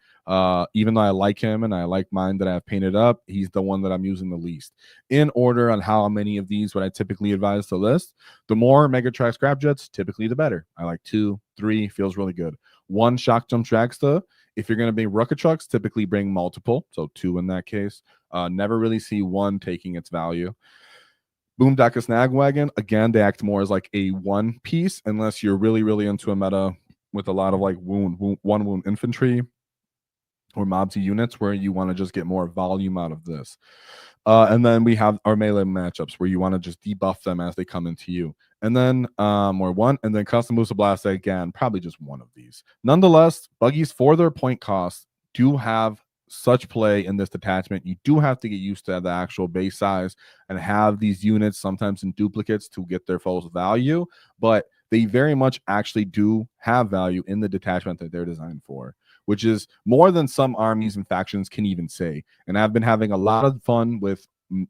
Even though I like him and I like mine that I have painted up, he's the one that I'm using the least. In order on how many of these would I typically advise to list, the more Mega Track Scrapjets, typically the better. I like 2, 3, feels really good. 1 shock jump dragster. If you're going to bring Rucker Trucks, typically bring multiple, so 2 in that case. Never really see 1 taking its value. Boom Daka Snazwagon, again, they act more as like a 1 piece unless you're really, really into a meta with a lot of like 1 wound infantry or mobsy units where you want to just get more volume out of this. And then we have our melee matchups where you want to just debuff them as they come into you. And then and then Custom Booster Blast, again, probably just 1 of these. Nonetheless, buggies for their point cost do have such play in this detachment. You do have to get used to the actual base size and have these units sometimes in duplicates to get their full value, but they very much actually do have value in the detachment that they're designed for, which is more than some armies and factions can even say. And I've been having a lot of fun with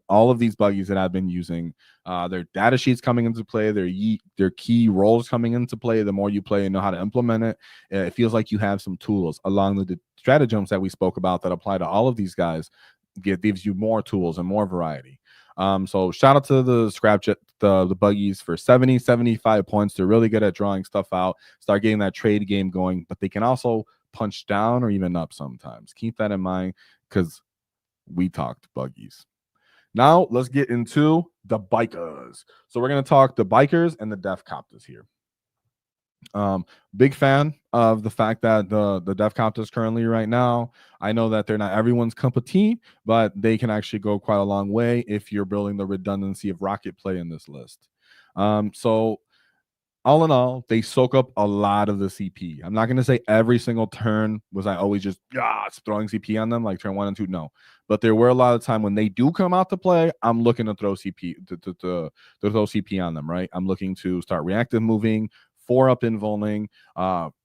all of these buggies that I've been using. Their data sheets coming into play, their key roles coming into play. The more you play and know how to implement it, it feels like you have some tools along the stratagems that we spoke about that apply to all of these guys. Gives you more tools and more variety. So shout out to the Scrapjet, the Buggies for 75 points. They're really good at drawing stuff out, start getting that trade game going, but they can also punch down or even up sometimes. Keep that in mind because we talked Buggies. Now let's get into the bikers. So we're going to talk the bikers and the Deffkoptas here. Big fan of the fact that the Deffkoptas currently right now, I know that they're not everyone's cup of tea, but they can actually go quite a long way if you're building the redundancy of rocket play in this list. So all in all, they soak up a lot of the CP. I'm not going to say every single turn was I always just throwing CP on them like turn 1 and 2. No, but there were a lot of time when they do come out to play, I'm looking to throw CP to throw CP on them. Right, I'm looking to start reactive moving, 4-up invulning,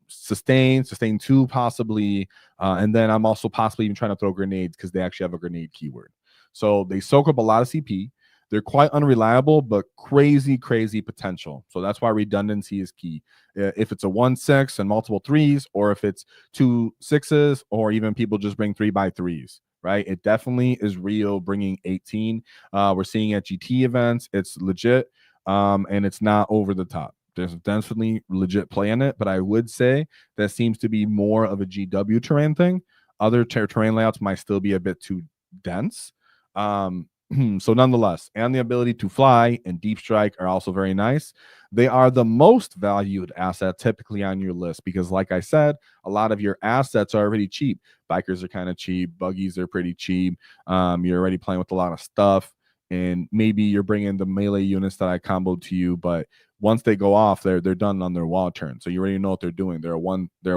sustain 2 possibly, and then I'm also possibly even trying to throw grenades because they actually have a grenade keyword. So they soak up a lot of CP. They're quite unreliable, but crazy potential. So that's why redundancy is key. If it's a 1-6 and multiple 3s, or if it's 2 6s, or even people just bring 3x3s, right? It definitely is real bringing 18. We're seeing at GT events, it's legit, and it's not over the top. There's definitely legit play in it, but I would say that seems to be more of a GW terrain thing. Other terrain layouts might still be a bit too dense. So nonetheless, and the ability to fly and deep strike are also very nice. They are the most valued asset typically on your list because, like I said, a lot of your assets are already cheap. Bikers are kind of cheap. Buggies are pretty cheap. You're already playing with a lot of stuff, and maybe you're bringing the melee units that I comboed to you, but once they go off, they're done on their wall turn. So you already know what they're doing. They're a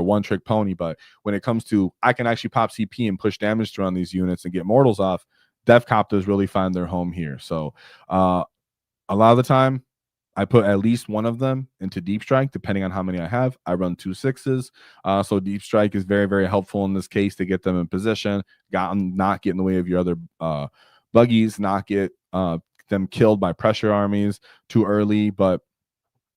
one trick pony. But when it comes to I can actually pop CP and push damage through on these units and get mortals off, Deffkoptas really find their home here. So a lot of the time, I put at least one of them into deep strike, depending on how many I have. I run 2 6s. So deep strike is very helpful in this case to get them in position, not get in the way of your other buggies, not get them killed by pressure armies too early. But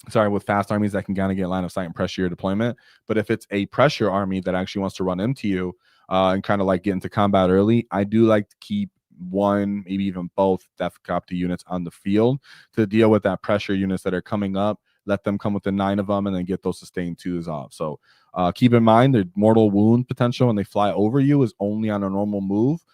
sorry, with fast armies that can kind of get line of sight and pressure your deployment. But if it's a pressure army that actually wants to run into you and kind of like get into combat early, I do like to keep one, maybe even both Deffkopta units on the field to deal with that pressure units that are coming up. Let them come with the 9 of them and then get those sustained 2s off. So keep in mind the mortal wound potential when they fly over you is only on a normal move.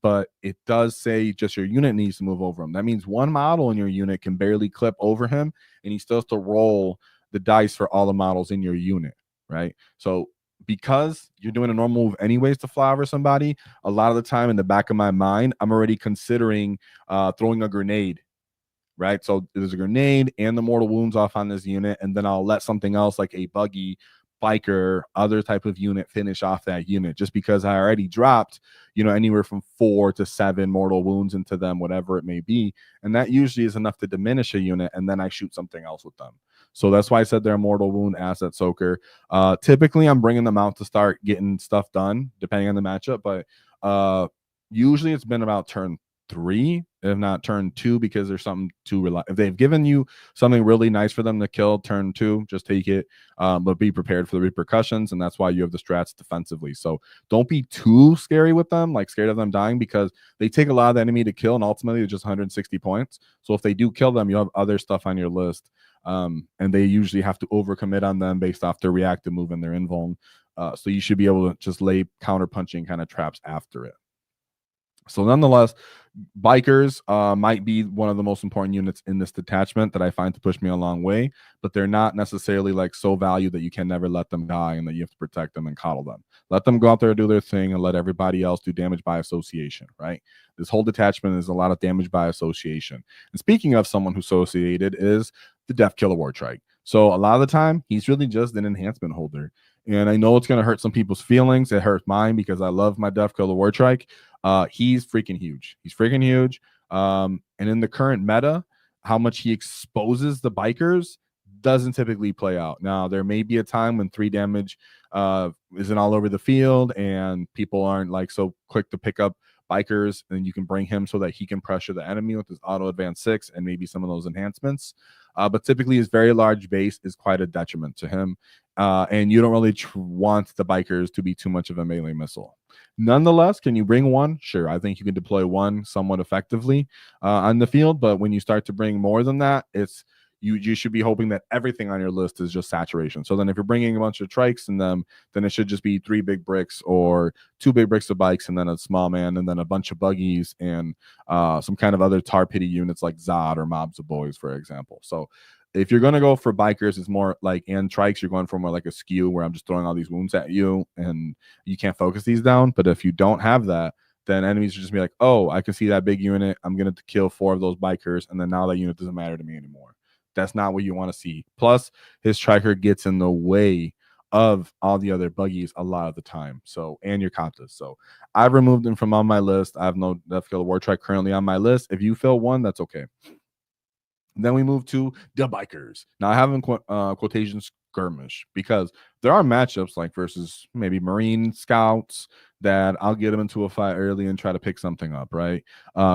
But it does say just your unit needs to move over him. That means one model in your unit can barely clip over him, and he still has to roll the dice for all the models in your unit, right? So because you're doing a normal move anyways to fly over somebody, a lot of the time in the back of my mind, I'm already considering throwing a grenade, right? So there's a grenade and the mortal wounds off on this unit, and then I'll let something else like a buggy, biker, other type of unit finish off that unit just because I already dropped, anywhere from 4 to 7 mortal wounds into them, whatever it may be. And that usually is enough to diminish a unit, and then I shoot something else with them. So that's why I said they're a mortal wound asset soaker. Typically, I'm bringing them out to start getting stuff done, depending on the matchup. But usually it's been about turn 3, if not turn 2, because there's something to rely. If they've given you something really nice for them to kill, turn 2, just take it, but be prepared for the repercussions. And that's why you have the strats defensively. So don't be too scary with them, like scared of them dying, because they take a lot of the enemy to kill, and ultimately it's just 160 points. So if they do kill them, you have other stuff on your list, and they usually have to overcommit on them based off their reactive move and their invuln. So you should be able to just lay counter punching kind of traps after it. So nonetheless, bikers might be one of the most important units in this detachment that I find to push me a long way, but they're not necessarily like so valued that you can never let them die and that you have to protect them and coddle them. Let them go out there and do their thing and let everybody else do damage by association, right? This whole detachment is a lot of damage by association. And speaking of someone who's associated is the Def Killer Wartrike. So a lot of the time, he's really just an enhancement holder. And I know it's going to hurt some people's feelings. It hurts mine because I love my Def Killer Wartrike. He's freaking huge. He's freaking huge. And in the current meta, how much he exposes the bikers doesn't typically play out. Now, there may be a time when 3 damage isn't all over the field and people aren't like so quick to pick up bikers, and you can bring him so that he can pressure the enemy with his auto advance 6 and maybe some of those enhancements. But typically his very large base is quite a detriment to him. And you don't really want the bikers to be too much of a melee missile. Nonetheless, can you bring one? Sure, I think you can deploy one somewhat effectively on the field, but when you start to bring more than that, it's you should be hoping that everything on your list is just saturation. So then if you're bringing a bunch of trikes in them, then it should just be 3 big bricks or 2 big bricks of bikes and then a small man and then a bunch of buggies and some kind of other tar pity units like Zod or Mobs of Boys, for example. So if you're going to go for bikers, it's more like, and trikes, you're going for more like a skew where I'm just throwing all these wounds at you and you can't focus these down. But if you don't have that, then enemies will just be like, oh, I can see that big unit. I'm going to kill 4 of those bikers. And then now that unit doesn't matter to me anymore. That's not what you want to see. Plus, his striker gets in the way of all the other buggies a lot of the time. So, and your Koptas. So I've removed them from on my list. I have no Deffkopta War Trike currently on my list. If you fill one, that's okay. Then we move to the bikers. Now I have in quotation skirmish because there are matchups like versus maybe Marine scouts that I'll get them into a fight early and try to pick something up, right?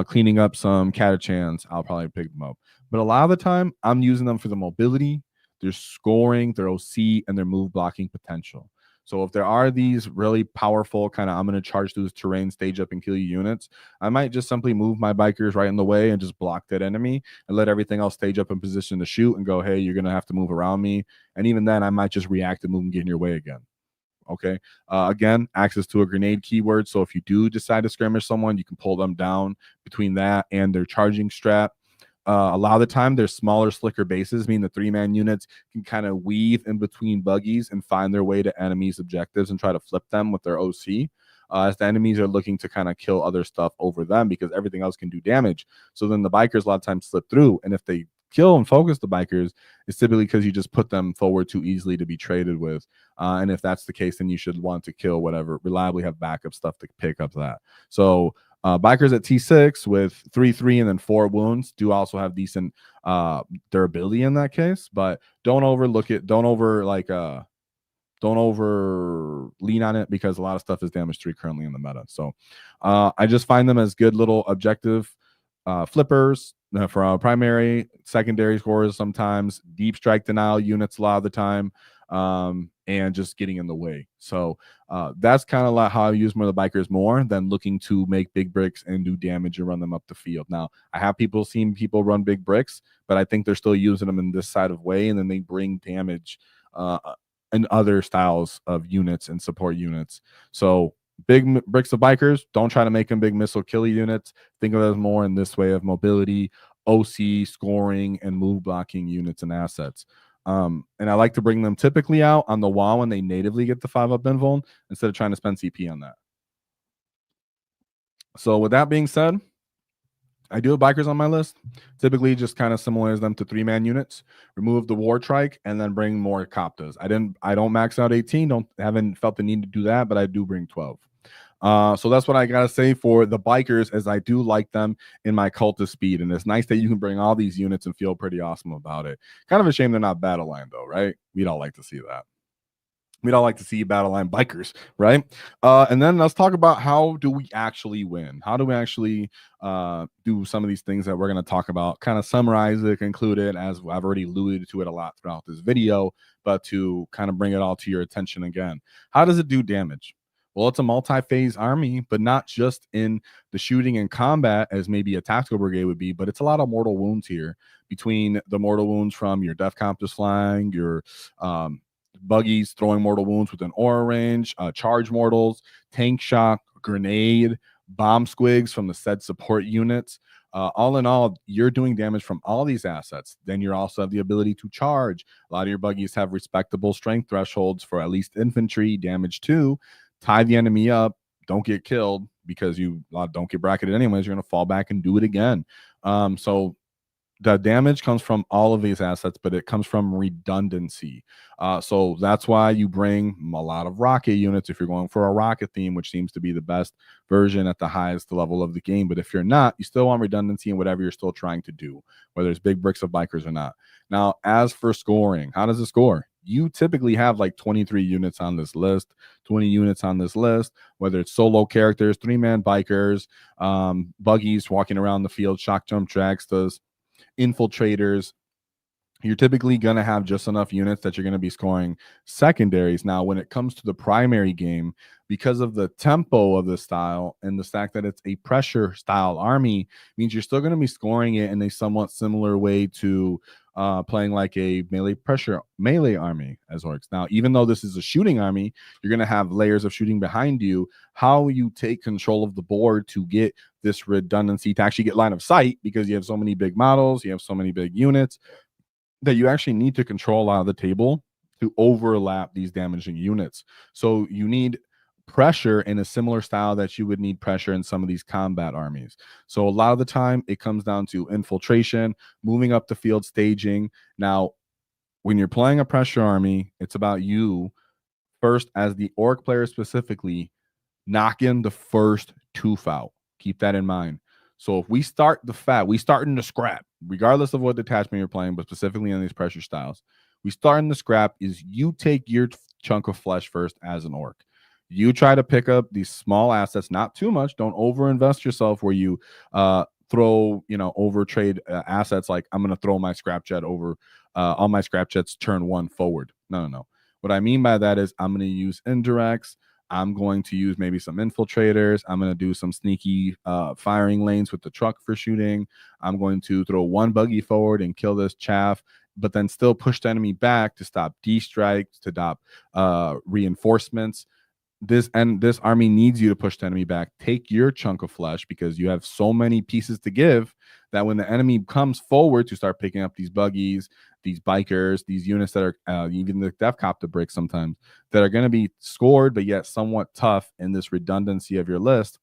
Cleaning up some Catachans, I'll probably pick them up. But a lot of the time, I'm using them for the mobility, their scoring, their OC, and their move blocking potential. So if there are these really powerful kind of I'm going to charge through this terrain, stage up, and kill you units, I might just simply move my bikers right in the way and just block that enemy and let everything else stage up in position to shoot and go, hey, you're going to have to move around me. And even then, I might just react and move and get in your way again. Okay. Again, access to a grenade keyword. So if you do decide to skirmish someone, you can pull them down between that and their charging strat. A lot of the time, there's smaller, slicker bases, meaning the 3-man units can kind of weave in between buggies and find their way to enemies' objectives and try to flip them with their OC. As the enemies are looking to kind of kill other stuff over them because everything else can do damage. So then the bikers a lot of times slip through. And if they kill and focus the bikers, it's typically because you just put them forward too easily to be traded with. And if that's the case, then you should want to kill whatever, reliably have backup stuff to pick up that. So bikers at T6 with 3/3 and then 4 wounds do also have decent durability in that case, but don't overlook it. Don't over lean on it because a lot of stuff is damage 3 currently in the meta. So I just find them as good little objective flippers for our primary, secondary scores sometimes, deep strike denial units a lot of the time, and just getting in the way. So that's kind of like how I use more of the bikers more than looking to make big bricks and do damage and run them up the field. Now, I have seen people run big bricks, but I think they're still using them in this side of way, and then they bring damage and other styles of units and support units. So big bricks of bikers, don't try to make them big missile killer units. Think of it as more in this way of mobility, OC, scoring, and move blocking units and assets. And I like to bring them typically out on the wall when they natively get the 5-up invuln instead of trying to spend CP on that. So with that being said, I do have bikers on my list. Typically just kind of similar as them to 3-man units. Remove the war trike and then bring more Koptas. I don't max out 18. Haven't felt the need to do that, but I do bring 12. So that's what I gotta say for the bikers, as I do like them in my Cult of Speed, and it's nice that you can bring all these units and feel pretty awesome about it. Kind of a shame they're not battle line though, right? We don't like to see that. We don't like to see battle line bikers, right? And then let's talk about how do we actually win? How do we actually do some of these things that we're going to talk about? Kind of summarize it, conclude it, as I've already alluded to it a lot throughout this video, but to kind of bring it all to your attention again. How does it do damage? Well, it's a multi-phase army, but not just in the shooting and combat as maybe a tactical brigade would be, but it's a lot of mortal wounds here, between the mortal wounds from your Deffkopta flying, your buggies throwing mortal wounds within aura range, charge mortals, tank shock, grenade, bomb squigs from the said support units. All in all, you're doing damage from all these assets. Then you also have the ability to charge. A lot of your buggies have respectable strength thresholds for at least infantry damage too. Tie the enemy up, don't get killed, because you don't get bracketed anyways. You're going to fall back and do it again. So the damage comes from all of these assets, but it comes from redundancy. So that's why you bring a lot of rocket units if you're going for a rocket theme, which seems to be the best version at the highest level of the game. But if you're not, you still want redundancy in whatever you're still trying to do, whether it's big bricks of bikers or not. Now, as for scoring, how does it score? you typically have like 23 units on this list, 20 units on this list, whether it's solo characters, 3-man bikers, buggies walking around the field, shock jump tracks, those infiltrators. You're typically going to have just enough units that you're going to be scoring secondaries. Now, when it comes to the primary game, because of the tempo of the style and the fact that it's a pressure style army, means you're still going to be scoring it in a somewhat similar way to playing like a melee army as orcs. Now, even though this is a shooting army, you're going to have layers of shooting behind you. How you take control of the board to get this redundancy, to actually get line of sight, because you have so many big models, you have so many big units, that you actually need to control out of the table to overlap these damaging units. So you need pressure in a similar style that you would need pressure in some of these combat armies. So a lot of the time it comes down to infiltration, moving up the field, staging. Now, when you're playing a pressure army, it's about you first, as the orc player specifically, knocking the first tooth out. Keep that in mind. So if we start we start in the scrap, regardless of what detachment you're playing, but specifically in these pressure styles, we start in the scrap is you take your chunk of flesh first as an orc. You try to pick up these small assets, not too much. Don't overinvest yourself where you throw, over trade assets like I'm going to throw my scrap jet over all my scrap jets turn 1 forward. No. What I mean by that is I'm going to use indirects. I'm going to use maybe some infiltrators. I'm going to do some sneaky firing lanes with the truck for shooting. I'm going to throw 1 buggy forward and kill this chaff, but then still push the enemy back to stop D-strikes, to stop reinforcements. This army needs you to push the enemy back. Take your chunk of flesh, because you have so many pieces to give that when the enemy comes forward to start picking up these buggies, these bikers, these units that are even the Deffkopta bricks sometimes, that are going to be scored but yet somewhat tough in this redundancy of your list,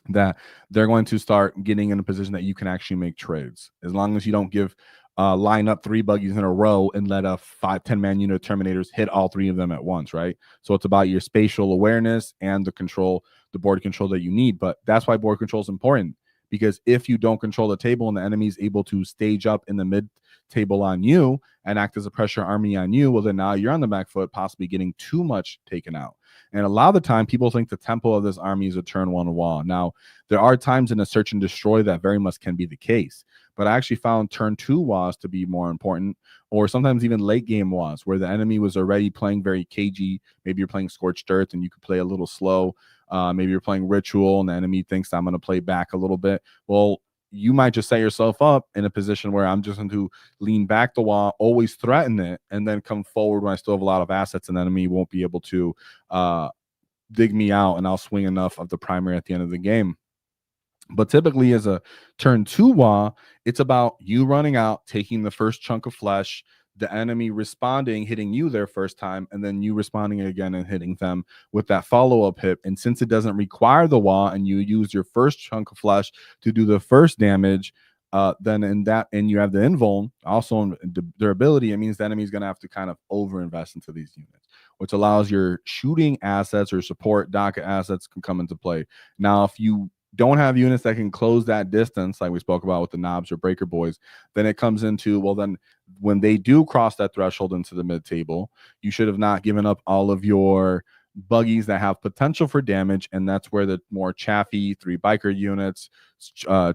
that they're going to start getting in a position that you can actually make trades. As long as you don't line up 3 buggies in a row and let a 5-10 man unit of Terminators hit all 3 of them at once, right? So it's about your spatial awareness and the board control that you need. But that's why board control is important, because if you don't control the table and the enemy is able to stage up in the mid table on you and act as a pressure army on you, well, then now you're on the back foot, possibly getting too much taken out. And a lot of the time, people think the tempo of this army is a turn 1 wall. Now, there are times in a search and destroy that very much can be the case. But I actually found turn 2 walls to be more important, or sometimes even late game walls, where the enemy was already playing very cagey. Maybe you're playing Scorched Earth and you could play a little slow. Maybe you're playing Ritual and the enemy thinks I'm going to play back a little bit. Well, you might just set yourself up in a position where I'm just going to lean back the wall, always threaten it, and then come forward when I still have a lot of assets, and the enemy won't be able to dig me out, and I'll swing enough of the primary at the end of the game. But typically as a turn 2 wall, it's about you running out, taking the first chunk of flesh, the enemy responding, hitting you their first time, and then you responding again and hitting them with that follow-up hit. And since it doesn't require the wall and you use your first chunk of flesh to do the first damage, then and you have the invuln, also durability, it means the enemy is going to have to kind of overinvest into these units, which allows your shooting assets or support docket assets can come into play. Now, if you don't have units that can close that distance, like we spoke about with the knobs or breaker boys, then it comes into, well, then when they do cross that threshold into the mid table, you should have not given up all of your buggies that have potential for damage, and that's where the more chaffy 3 biker units,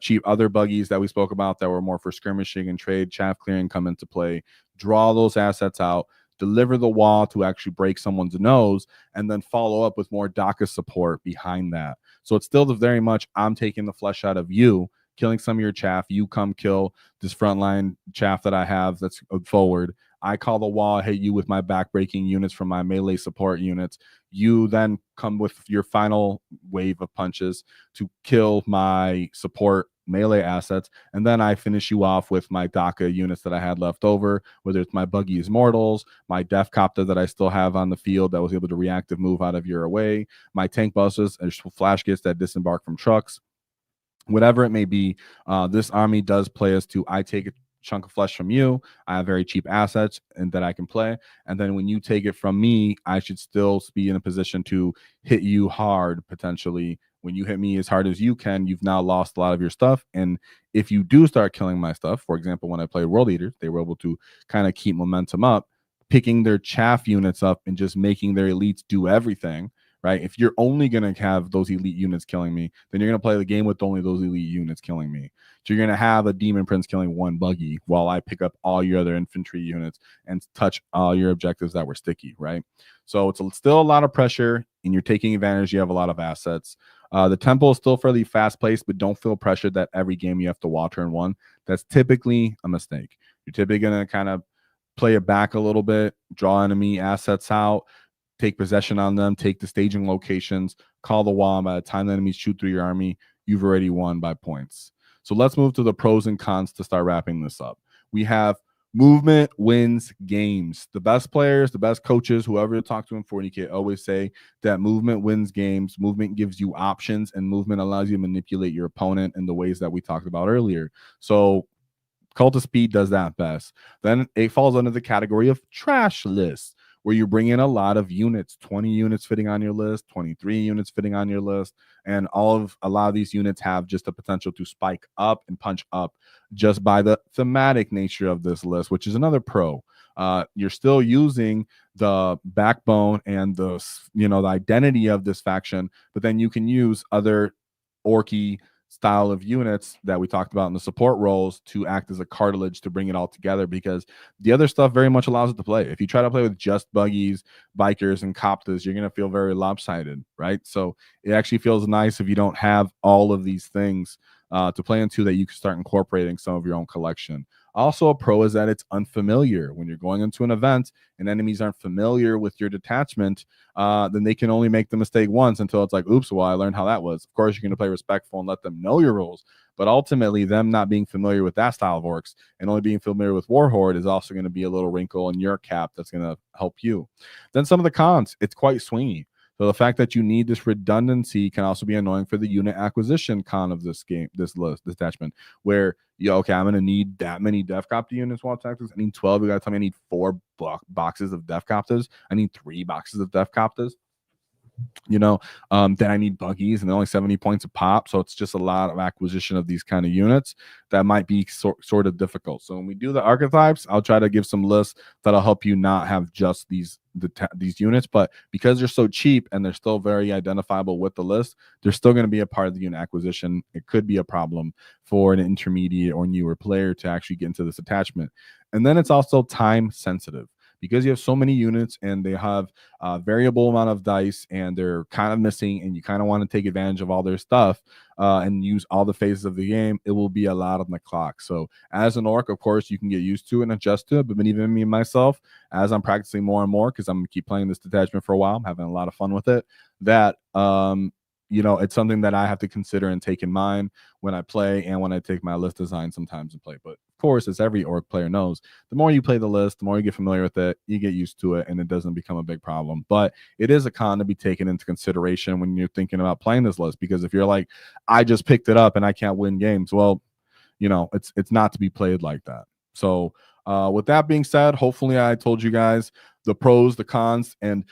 cheap other buggies that we spoke about that were more for skirmishing and trade, chaff clearing come into play. Draw those assets out, deliver the wall to actually break someone's nose, and then follow up with more DACA support behind that. So it's still very much I'm taking the flesh out of you, killing some of your chaff. You come kill this frontline chaff that I have that's forward. I call the wall, hit you with my back-breaking units from my melee support units. You then come with your final wave of punches to kill my support melee assets, and then I finish you off with my DACA units that I had left over, whether it's my Buggies Mortals, my Deffkopta that I still have on the field that was able to reactive move out of your away, my tank buses and flash kits that disembark from trucks. Whatever it may be, this army does play us to I take a chunk of flesh from you, I have very cheap assets and that I can play, and then when you take it from me, I should still be in a position to hit you hard. Potentially when you hit me as hard as you can, you've now lost a lot of your stuff, and if you do start killing my stuff, for example, when I played World Eaters, they were able to kind of keep momentum up. picking their chaff units up and just making their elites do everything, right? If you're only going to have those elite units killing me, then you're going to play the game with only those elite units killing me. So you're going to have a demon prince killing one buggy while I pick up all your other infantry units and touch all your objectives that were sticky, right? So it's still a lot of pressure, and you're taking advantage. You have a lot of assets. The tempo is still fairly fast paced, but don't feel pressured that every game you have to wall turn one. That's typically a mistake. You're typically going to kind of play it back a little bit, draw enemy assets out, take possession on them, take the staging locations, call the wall. By the time the enemies shoot through your army, you've already won by points. So let's move to the pros and cons to start wrapping this up. We have movement wins games. The best players, the best coaches, whoever you talk to in 40K always say that movement wins games. Movement gives you options, and movement allows you to manipulate your opponent in the ways that we talked about earlier. So Cult of Speed does that best. Then it falls under the category of trash lists, where you bring in a lot of units, 20 units fitting on your list, 23 units fitting on your list, and a lot of these units have just the potential to spike up and punch up just by the thematic nature of this list, which is another pro. You're still using the backbone and the identity of this faction, but then you can use other orky style of units that we talked about in the support roles to act as a cartilage to bring it all together, because the other stuff very much allows it to play. If you try to play with just buggies, bikers, and koptas, you're going to feel very lopsided, right? So it actually feels nice if you don't have all of these things to play into, that you can start incorporating some of your own collection. Also, a pro is that it's unfamiliar. When you're going into an event and enemies aren't familiar with your detachment, then they can only make the mistake once until it's like, oops, well, I learned how that was. Of course, you're going to play respectful and let them know your rules. But ultimately, them not being familiar with that style of orcs and only being familiar with Warhorde is also going to be a little wrinkle in your cap that's going to help you. Then some of the cons, it's quite swingy. So the fact that you need this redundancy can also be annoying for the unit acquisition con of this game, this detachment, where okay, I'm gonna need that many Deffkopta units while tactics. I need 12. You gotta tell me I need 4 boxes of Deffkoptas. I need 3 boxes of Deffkoptas. Then I need buggies, and they're only 70 points a pop, so it's just a lot of acquisition of these kind of units that might be sort of difficult. So when we do the archetypes, I'll try to give some lists that'll help you not have just these units, but because they're so cheap and they're still very identifiable with the list, they're still going to be a part of the unit acquisition. It could be a problem for an intermediate or newer player to actually get into this attachment. And then it's also time sensitive, because you have so many units and they have a variable amount of dice and they're kind of missing, and you kind of want to take advantage of all their stuff and use all the phases of the game. It will be a lot on the clock. So as an orc, of course, you can get used to it and adjust to it. But even me myself, as I'm practicing more and more, because I'm going to keep playing this detachment for a while, I'm having a lot of fun with it, that it's something that I have to consider and take in mind when I play and when I take my list design sometimes and play. But of course, as every orc player knows, the more you play the list, the more you get familiar with it, you get used to it, and it doesn't become a big problem. But it is a con to be taken into consideration when you're thinking about playing this list, because if you're like, I just picked it up and I can't win games, well, it's not to be played like that. So with that being said, hopefully I told you guys the pros, the cons, and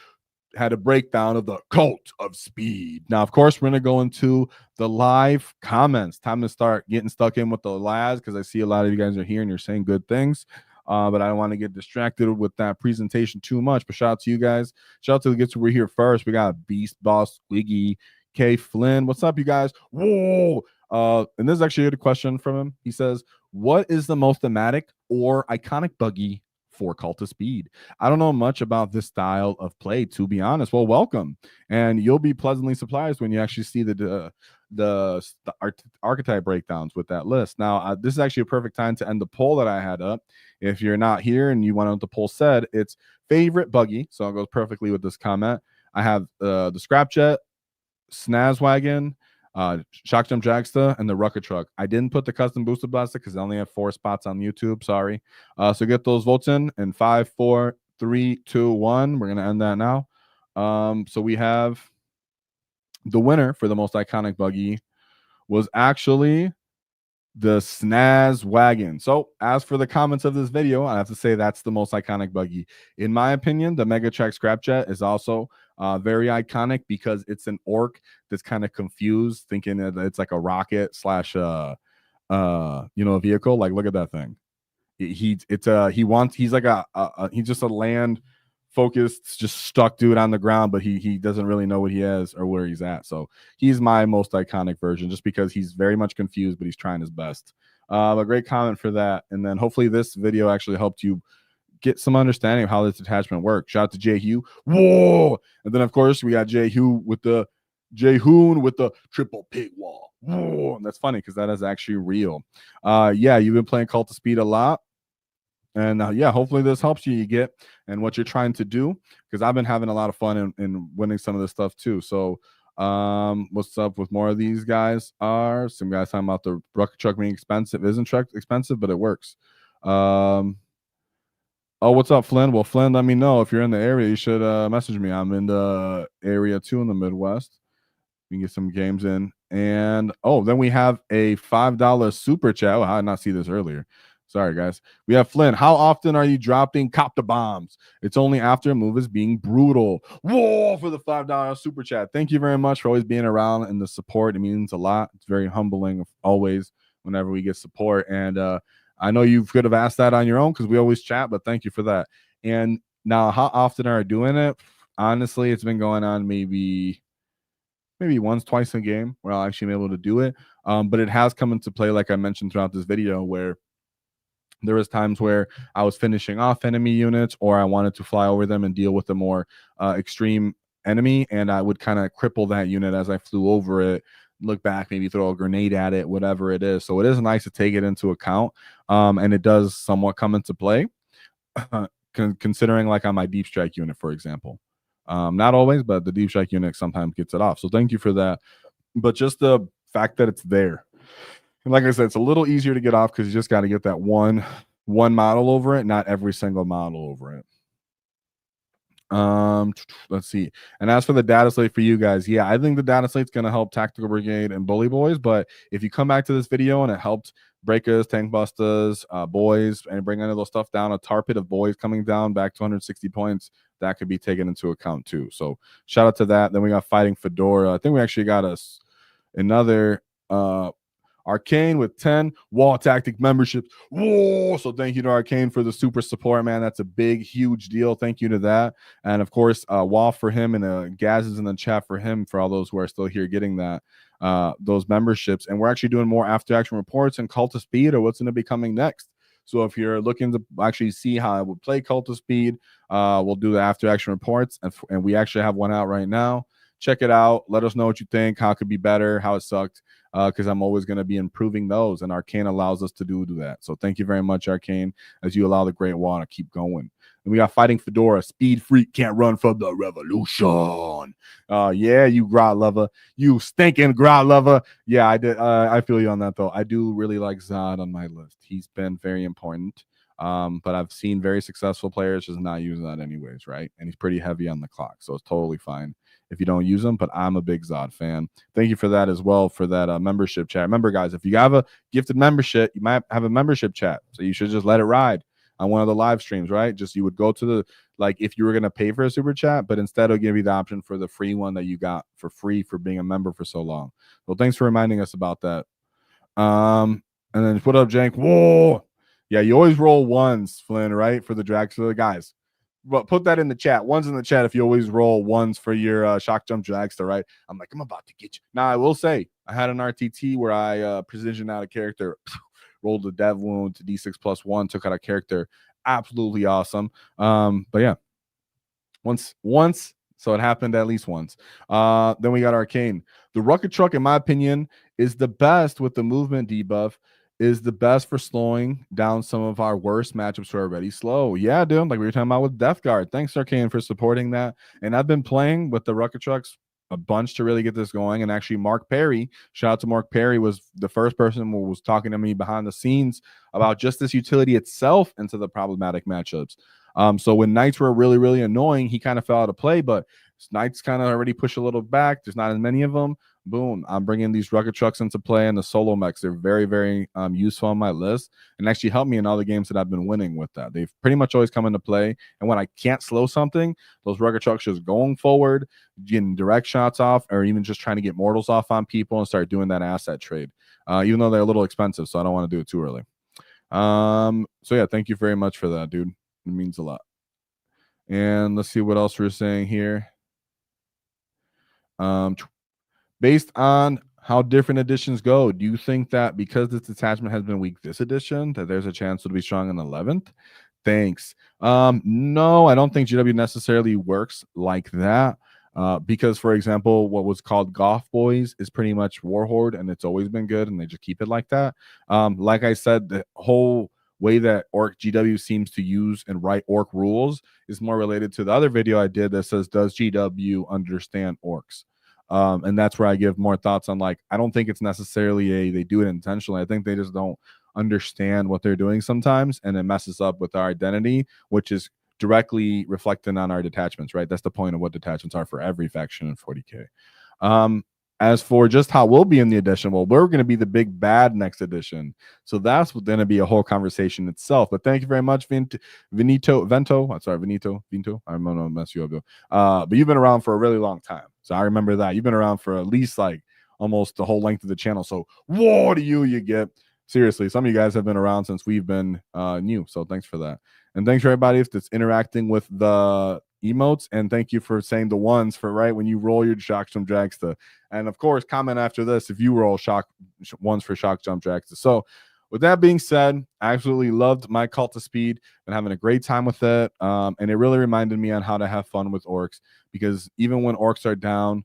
had a breakdown of the Cult of Speed. Now, of course, we're going to go into the live comments. Time to start getting stuck in with the lads, because I see a lot of you guys are here and you're saying good things. But I don't want to get distracted with that presentation too much. But shout out to you guys. Shout out to the guys who were here first. We got Beast Boss, Wiggy, K Flynn. What's up, you guys? Whoa! And this is actually a good question from him. He says, what is the most thematic or iconic buggy for Cult of Speed? I don't know much about this style of play, to be honest. Well, welcome, and you'll be pleasantly surprised when you actually see the archetype breakdowns with that list. Now, this is actually a perfect time to end the poll that I had up. If you're not here and you want to know what the poll said, it's favorite buggy, so it goes perfectly with this comment. I have the Scrapjet, Snazwagon, Shock Jump Dragsta, and the Rucker Truck. I didn't put the custom boosted blaster because I only have 4 spots on YouTube. Sorry. So get those votes in 5, 4, 3, 2, 1. We're gonna end that now. So we have the winner for the most iconic buggy was actually the Snazwagon. So as for the comments of this video, I have to say that's the most iconic buggy. In my opinion, the Mega Track Scrapjet is also very iconic, because it's an orc that's kind of confused, thinking that it's like a rocket slash a vehicle. Like, look at that thing. He's like he's just a land focused, just stuck dude on the ground, but he doesn't really know what he is or where he's at. So he's my most iconic version, just because he's very much confused, but he's trying his best. A great comment for that. And then hopefully this video actually helped you get some understanding of how this detachment works. Shout out to Jay Hugh. Whoa! And then of course we got Jay Hoon with the triple pig wall. Whoa! And that's funny because that is actually real. Yeah, you've been playing Cult of Speed a lot. And yeah, hopefully this helps you get and what you're trying to do, because I've been having a lot of fun in winning some of this stuff too. So what's up with more of these guys? Are some guys talking about the rocket truck being expensive? It isn't truck expensive, but it works. Oh, what's up, Flynn? Well, Flynn, let me know if you're in the area. You should message me. I'm in the area too, in the Midwest. We can get some games in. And oh, then we have a $5 super chat. Oh, I did not see this earlier. Sorry, guys. We have Flynn. How often are you dropping copter bombs? It's only after a move is being brutal. Whoa, for the $5 super chat. Thank you very much for always being around and the support. It means a lot. It's very humbling always whenever we get support. And I know you could have asked that on your own because we always chat, but thank you for that. And now, how often are you doing it? Honestly, it's been going on maybe once, twice a game where I'll actually be able to do it. But it has come into play, like I mentioned throughout this video, where there was times where I was finishing off enemy units, or I wanted to fly over them and deal with a more extreme enemy, and I would kind of cripple that unit as I flew over it, look back, maybe throw a grenade at it, whatever it is. So it is nice to take it into account, and it does somewhat come into play, considering like on my deep strike unit, for example. Not always, but the deep strike unit sometimes gets it off. So thank you for that. But just the fact that it's there. And like I said, it's a little easier to get off because you just got to get that one model over it, not every single model over it. Let's see. And as for the data slate for you guys, yeah, I think the data slate's going to help Tactical Brigade and Bully Boys. But if you come back to this video and it helped Breakers, Tank Busters, Boys, and bring any of those stuff down, a tar pit of Boys coming down back to 160 points, that could be taken into account too. So shout out to that. Then we got Fighting Fedora. I think we actually got another Arcane with 10 wall tactic memberships. Whoa! So thank you to Arcane for the super support, man. That's a big, huge deal. Thank you to that. And of course, Wall for him, and Gaz is in the chat for him, for all those who are still here getting that those memberships. And we're actually doing more after action reports and Cult of Speed, or what's going to be coming next. So if you're looking to actually see how I would play Cult of Speed, we'll do the after action reports, and we actually have one out right now. Check it out. Let us know what you think, how it could be better, how it sucked, because I'm always going to be improving those, and Arcane allows us to do that. So thank you very much, Arcane, as you allow the Great Wall to keep going. And we got Fighting Fedora. Speed Freak can't run from the revolution. Yeah, you Grot lover. You stinking Grot lover. Yeah, I did. I feel you on that, though. I do really like Zod on my list. He's been very important. But I've seen very successful players just not using that anyways, right? And he's pretty heavy on the clock, so it's totally fine if you don't use them. But I'm a big Zod fan. Thank you for that as well, for that membership chat. Remember, guys, if you have a gifted membership, you might have a membership chat, so you should just let it ride on one of the live streams, right? Just you would go to the, like, if you were going to pay for a super chat, but instead it'll give you the option for the free one that you got for free for being a member for so long. Well, thanks for reminding us about that. And then put up Jank. Whoa. Yeah, you always roll ones, Flynn, right? For the dragster, guys. But put that in the chat. Ones in the chat if you always roll ones for your shock jump dragster, right? I'm like, I'm about to get you. Now, I will say, I had an RTT where I precision out a character, rolled a dev wound to D6+1, took out a character. Absolutely awesome. But yeah, once. So it happened at least once. Then we got Arcane. The Rocket Truck, in my opinion, is the best with the movement debuff, is the best for slowing down some of our worst matchups who are already slow. Yeah, dude, like we were talking about with Death Guard. Thanks, Arcane, for supporting that. And I've been playing with the Rocket Trucks a bunch to really get this going. And actually, Mark Perry, shout out to Mark Perry, was the first person who was talking to me behind the scenes about just this utility itself into the problematic matchups. So when Knights were really, really annoying, he kind of fell out of play, but Knights kind of already push a little back. There's not as many of them. Boom, I'm bringing these Rocket Trucks into play, and the solo mechs. They're very, very useful on my list, and actually help me in all the games that I've been winning with that. They've pretty much always come into play, and when I can't slow something, those Rocket Trucks just going forward, getting direct shots off, or even just trying to get mortals off on people and start doing that asset trade, even though they're a little expensive, so I don't want to do it too early. So yeah, thank you very much for that, dude. It means a lot. And let's see what else we're saying here. Based on how different editions go, do you think that because this detachment has been weak this edition, that there's a chance it'll be strong in 11th? Thanks. No, I don't think GW necessarily works like that. Because, for example, what was called Goth Boys is pretty much Warhorde, and it's always been good, and they just keep it like that. Like I said, the whole way that Ork GW seems to use and write Ork rules is more related to the other video I did that says, does GW understand Orks? And that's where I give more thoughts on, like, I don't think it's necessarily they do it intentionally. I think they just don't understand what they're doing sometimes, and it messes up with our identity, which is directly reflecting on our detachments, right? That's the point of what detachments are for every faction in 40K. As for just how we'll be in the edition, well, we're going to be the big bad next edition. So that's going to be a whole conversation itself. But thank you very much, Vento. I'm sorry, Vinto. I'm going to mess you up. But you've been around for a really long time. So I remember that. You've been around for at least like almost the whole length of the channel. So what do you get? Seriously, some of you guys have been around since we've been new. So thanks for that. And thanks for everybody that's interacting with the emotes, and thank you for saying the ones for right when you roll your shock jump dragster. And of course, comment after this if you roll shock ones for shock jump dragster. So with that being said, I absolutely loved my Cult of Speed and having a great time with it. And it really reminded me on how to have fun with orcs, because even when orcs are down,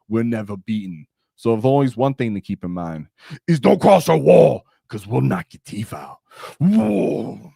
we're never beaten. So if always one thing to keep in mind is don't cross our wall, because we'll knock your teeth out. Whoa.